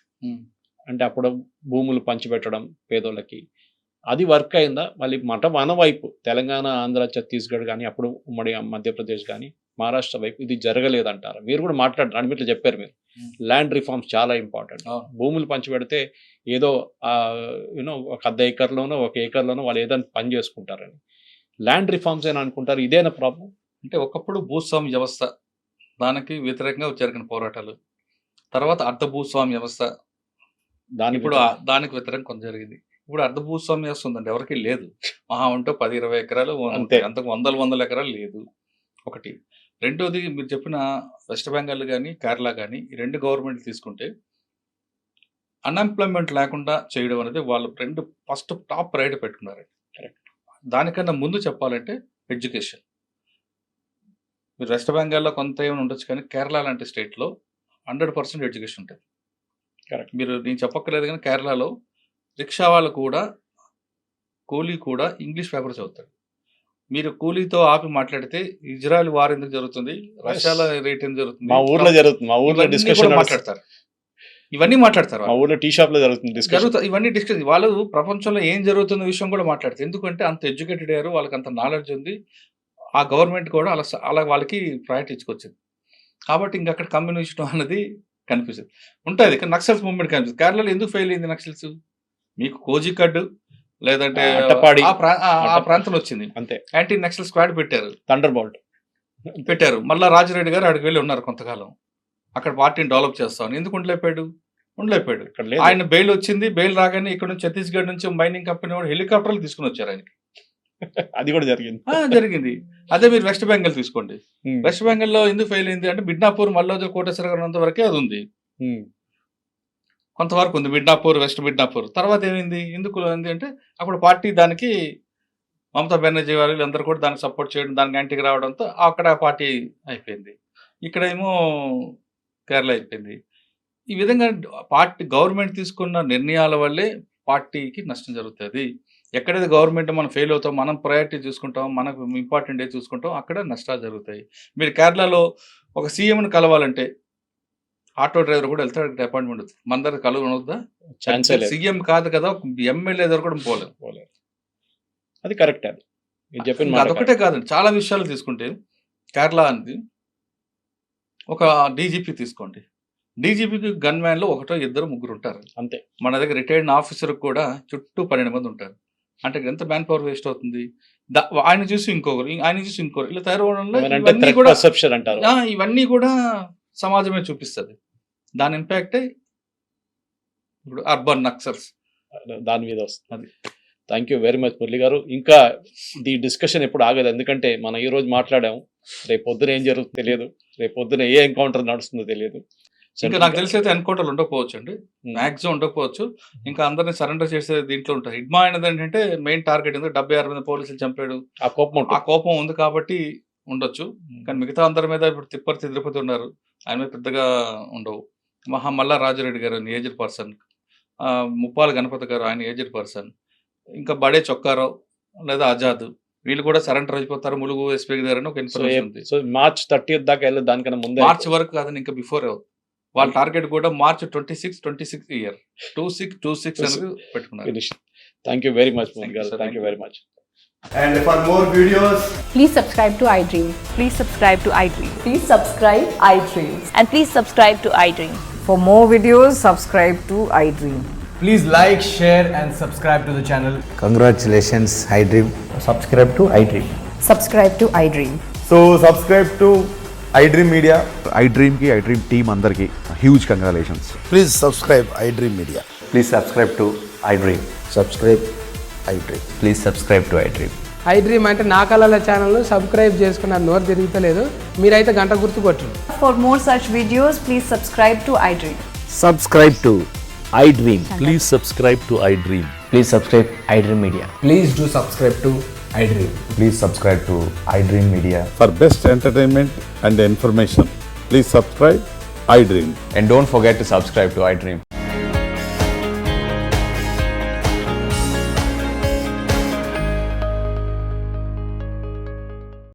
అంటే అప్పుడు భూములు పంచిపెట్టడం పేదోళ్ళకి, అది వర్క్ అయిందా? మళ్ళీ మన వైపు తెలంగాణ, ఆంధ్ర, ఛత్తీస్గఢ్ కానీ అప్పుడు ఉమ్మడి మధ్యప్రదేశ్ కానీ మహారాష్ట్ర వైపు ఇది జరగలేదంటారు. మీరు కూడా మాట్లాడారు, అన్నిట్లో చెప్పారు మీరు. ల్యాండ్ రిఫార్మ్స్ చాలా ఇంపార్టెంట్. భూములు పంచిపెడితే ఏదో యూనో ఒక 1/2 ఎకర్లోనో 1 ఎకర్లోనో వాళ్ళు ఏదైనా పని చేసుకుంటారని. ల్యాండ్ రిఫార్మ్స్ అని అనుకుంటారు. ఇదేనా ప్రాబ్లం? అంటే ఒకప్పుడు భూస్వామ్య వ్యవస్థ, దానికి వ్యతిరేకంగా జరిగిన పోరాటాలు, తర్వాత అర్ధ భూస్వామ్య వ్యవస్థ, ఇప్పుడు దానికి వ్యతిరేకంగా కొంత జరిగింది. ఇప్పుడు అర్ధ భూస్వామ్య వ్యవస్థ ఉందండి, ఎవరికి లేదు. మహా ఉంటే 10-20 ఎకరాలు, అంతకు వందల ఎకరాలు లేదు. ఒకటి. రెండోది, మీరు చెప్పిన వెస్ట్ బెంగాల్ కానీ కేరళ కానీ ఈ 2 గవర్నమెంట్లు తీసుకుంటే అన్ఎంప్లాయ్మెంట్ లేకుండా చేయడం అనేది వాళ్ళు 2 ఫస్ట్ టాప్ ప్రయారిటీ పెట్టుకున్నారు. కరెక్ట్. దానికన్నా ముందు చెప్పాలంటే ఎడ్యుకేషన్. మీరు వెస్ట్ బెంగాల్లో కొంత ఏమైనా ఉండొచ్చు, కానీ కేరళ లాంటి స్టేట్లో 100% ఎడ్యుకేషన్ ఉంటుంది. కరెక్ట్. మీరు నేను చెప్పక్కర్లేదు, కానీ కేరళలో రిక్షా వాళ్ళు కూడా, కూలీ కూడా ఇంగ్లీష్ పేపర్ చదువుతాడు. మీరు కూలీతో ఆపి మాట్లాడితే ఇజ్రాయెల్ వార్ ఎందుకు జరుగుతుంది, రష్యాలో రేట్ ఎందుకు జరుగుతుంది, మా ఊర్లో జరుగుతుంది, మా ఊర్లో డిస్కషన్ మాట్లాడతారు. ఇవన్నీ మాట్లాడతారు. మా ఊర్లో టీ షాప్ లో జరుగుతుంది. ఇవన్నీ డిస్కస్, వాళ్ళు ప్రపంచంలో ఏం జరుగుతున్న విషయం కూడా మాట్లాడతారు. ఎందుకంటే అంత ఎడ్యుకేటెడ్ అయ్యారు, వాళ్ళకి అంత నాలెడ్జ్ ఉంది. ఆ గవర్నమెంట్ కూడా అలా వాళ్ళకి ప్రయారిటీ ఇచ్చుకొచ్చింది. కాబట్టి ఇంక అక్కడ కమ్యూనిస్ట్ అన్నది కనిపిస్తుంది, ఉంటుంది. కానీ నక్సల్స్ మూవ్మెంట్ కనిపిస్తుంది. కేరళలో ఎందుకు ఫెయిల్ అయింది నక్సల్స్? మీకు కోజికడ్ లేదంటే ఆ ప్రాంతంలో వచ్చింది, అంతే. యాంటీ నక్సల్ స్క్వాడ్ పెట్టారు, థండర్ బోల్ట్ పెట్టారు. మళ్ళీ రాజరెడ్డి గారు అక్కడికి వెళ్ళి ఉన్నారు కొంతకాలం, అక్కడ పార్టీని డెవలప్ చేస్తామని. ఎందుకు ఉండలేపాడు? ఆయన బెయిల్ వచ్చింది. బెయిల్ రాగానే ఇక్కడ నుంచి ఛత్తీస్గఢ్ నుంచి మైనింగ్ కంపెనీ వాడు హెలికాప్టర్లు తీసుకుని వచ్చారు ఆయనకి. అది కూడా జరిగింది. అదే మీరు వెస్ట్ బెంగాల్ తీసుకోండి. వెస్ట్ బెంగాల్లో ఎందుకు ఫెయిల్ అయింది అంటే మిడ్నాపూర్, మల్లోజు, కోటేశ్వర ఉన్నంత వరకే అది ఉంది, కొంతవరకు ఉంది మిడ్నాపూర్, వెస్ట్ మిడ్నాపూర్. తర్వాత ఏమైంది, ఎందుకు ఉంది అంటే అప్పుడు పార్టీ దానికి మమతా బెనర్జీ వాళ్ళు అందరూ కూడా దానికి సపోర్ట్ చేయడం, దానికి యాంటీకి రావడంతో అక్కడ పార్టీ అయిపోయింది. ఇక్కడ ఏమో కేరళ అయిపోయింది. ఈ విధంగా పార్టీ గవర్నమెంట్ తీసుకున్న నిర్ణయాల వల్లే పార్టీకి నష్టం జరుగుతుంది. ఎక్కడైతే గవర్నమెంట్ మనం ఫెయిల్ అవుతాం, మనం ప్రయారిటీ చూసుకుంటాం, మనకు ఇంపార్టెంట్ ఏ చూసుకుంటాం, అక్కడ నష్టాలు జరుగుతాయి. మీరు కేరళలో ఒక సీఎంను కలవాలంటే ఆటో డ్రైవర్ కూడా వెళ్తాడు, అపాయింట్మెంట్ అవుతుంది. మన దగ్గర కలవనవుతుందా? సీఎం కాదు కదా, ఎమ్మెల్యే దగ్గర కూడా పోలేదు. అది కరెక్ట్. అది చెప్పిన అదొకటే కాదండి, చాలా విషయాలు తీసుకుంటే కేరళ అనేది ఒక డీజీపీ తీసుకోండి, డీజీపీకి గన్ మ్యాన్ లో 1-2-3 ఉంటారు అంతే. మన దగ్గర రిటైర్డ్ ఆఫీసర్ కూడా చుట్టూ 12 మంది ఉంటారు. అంటే ఎంత మ్యాన్ పవర్ వేస్ట్ అవుతుంది. ఆయన చూసి ఇంకొకరు, ఆయన చూసి ఇంకొకరు, ఇలా తయారవడంలో ఇవన్నీ కూడా సమాజమే చూపిస్తుంది. దాని ఇంపాక్టే ఇప్పుడు అర్బన్ నక్సల్స్ దాని మీద వస్తుంది. Thank you very much Murali గారు. ఇంకా ఈ డిస్కషన్ ఎప్పుడు ఆగదు, ఎందుకంటే మనం ఈ రోజు మాట్లాడాము, రేపు పొద్దున ఏం జరుగుతుందో తెలియదు, రేపు పొద్దున ఏ ఎన్కౌంటర్ నడుస్తుందో తెలియదు. ఇంకా నాకు తెలిసి అయితే ఎన్కౌంటర్లు ఉండకపోవచ్చు అండి, మ్యాక్సిమం ఉండకపోవచ్చు. ఇంకా అందరినీ సరెండర్ చేసే దీంట్లో ఉంటారు. హిడ్మా అనేది ఏంటంటే మెయిన్ టార్గెట్ ఉంది, 76 మంది పోలీసులు చంపాడు, ఆ కోపం ఉంది కాబట్టి ఉండొచ్చు. కానీ మిగతా అందరి మీద ఇప్పుడు తిరుపతి ఉన్నారు, ఆయన మీద పెద్దగా ఉండవు. మల్లా రాజరెడ్డి గారు ఏజ్డ్ పర్సన్, ముప్పాల గణపతి గారు ఆయన ఏజ్డ్ పర్సన్, ఇంకా బడే చొక్కారావు లేదా ఆజాద్, వీళ్ళు కూడా సరెండర్ అయిపోతారు. ములుగు ఎస్పీ గారు అని ఒక ఇన్ఫర్మేషన్ ఉంది. సో మార్చ్ 30 దాకా వెళ్ళదు, దానికన్నా ముందు మార్చ్ వరకు కాదని ఇంకా బిఫోర్ వాళ్ళ టార్గెట్ కూడా మార్చ్ 26 ఇయర్ 26 అనేది పెట్టుకున్నారు. Thank you very much Murali garu, thank you very much. And for more videos, please subscribe to iDream. Please subscribe to iDream. Please subscribe iDream. And please subscribe to iDream. For more videos, subscribe to iDream. please like, share and subscribe to the channel. Congratulations, iDream. Subscribe to iDream. Subscribe to iDream. So subscribe to iDream Media. iDream ki iDream team andarki huge congratulations. Please subscribe iDream Media. Please subscribe to iDream. Subscribe iDream. Please subscribe to iDream. I dream అంటే నా కళల ఛానల్ను subscribe చేసుకున్న నోరు తిరుగుతలేదు. మీరైతే గంట గుర్తు కొట్టండి. For more such videos, please subscribe to iDream. Subscribe to iDream. Please subscribe to iDream. Please subscribe iDream Media. Please do subscribe to iDream. Please subscribe to iDream Media. For best entertainment and information, please subscribe iDream. And don't forget to subscribe to iDream.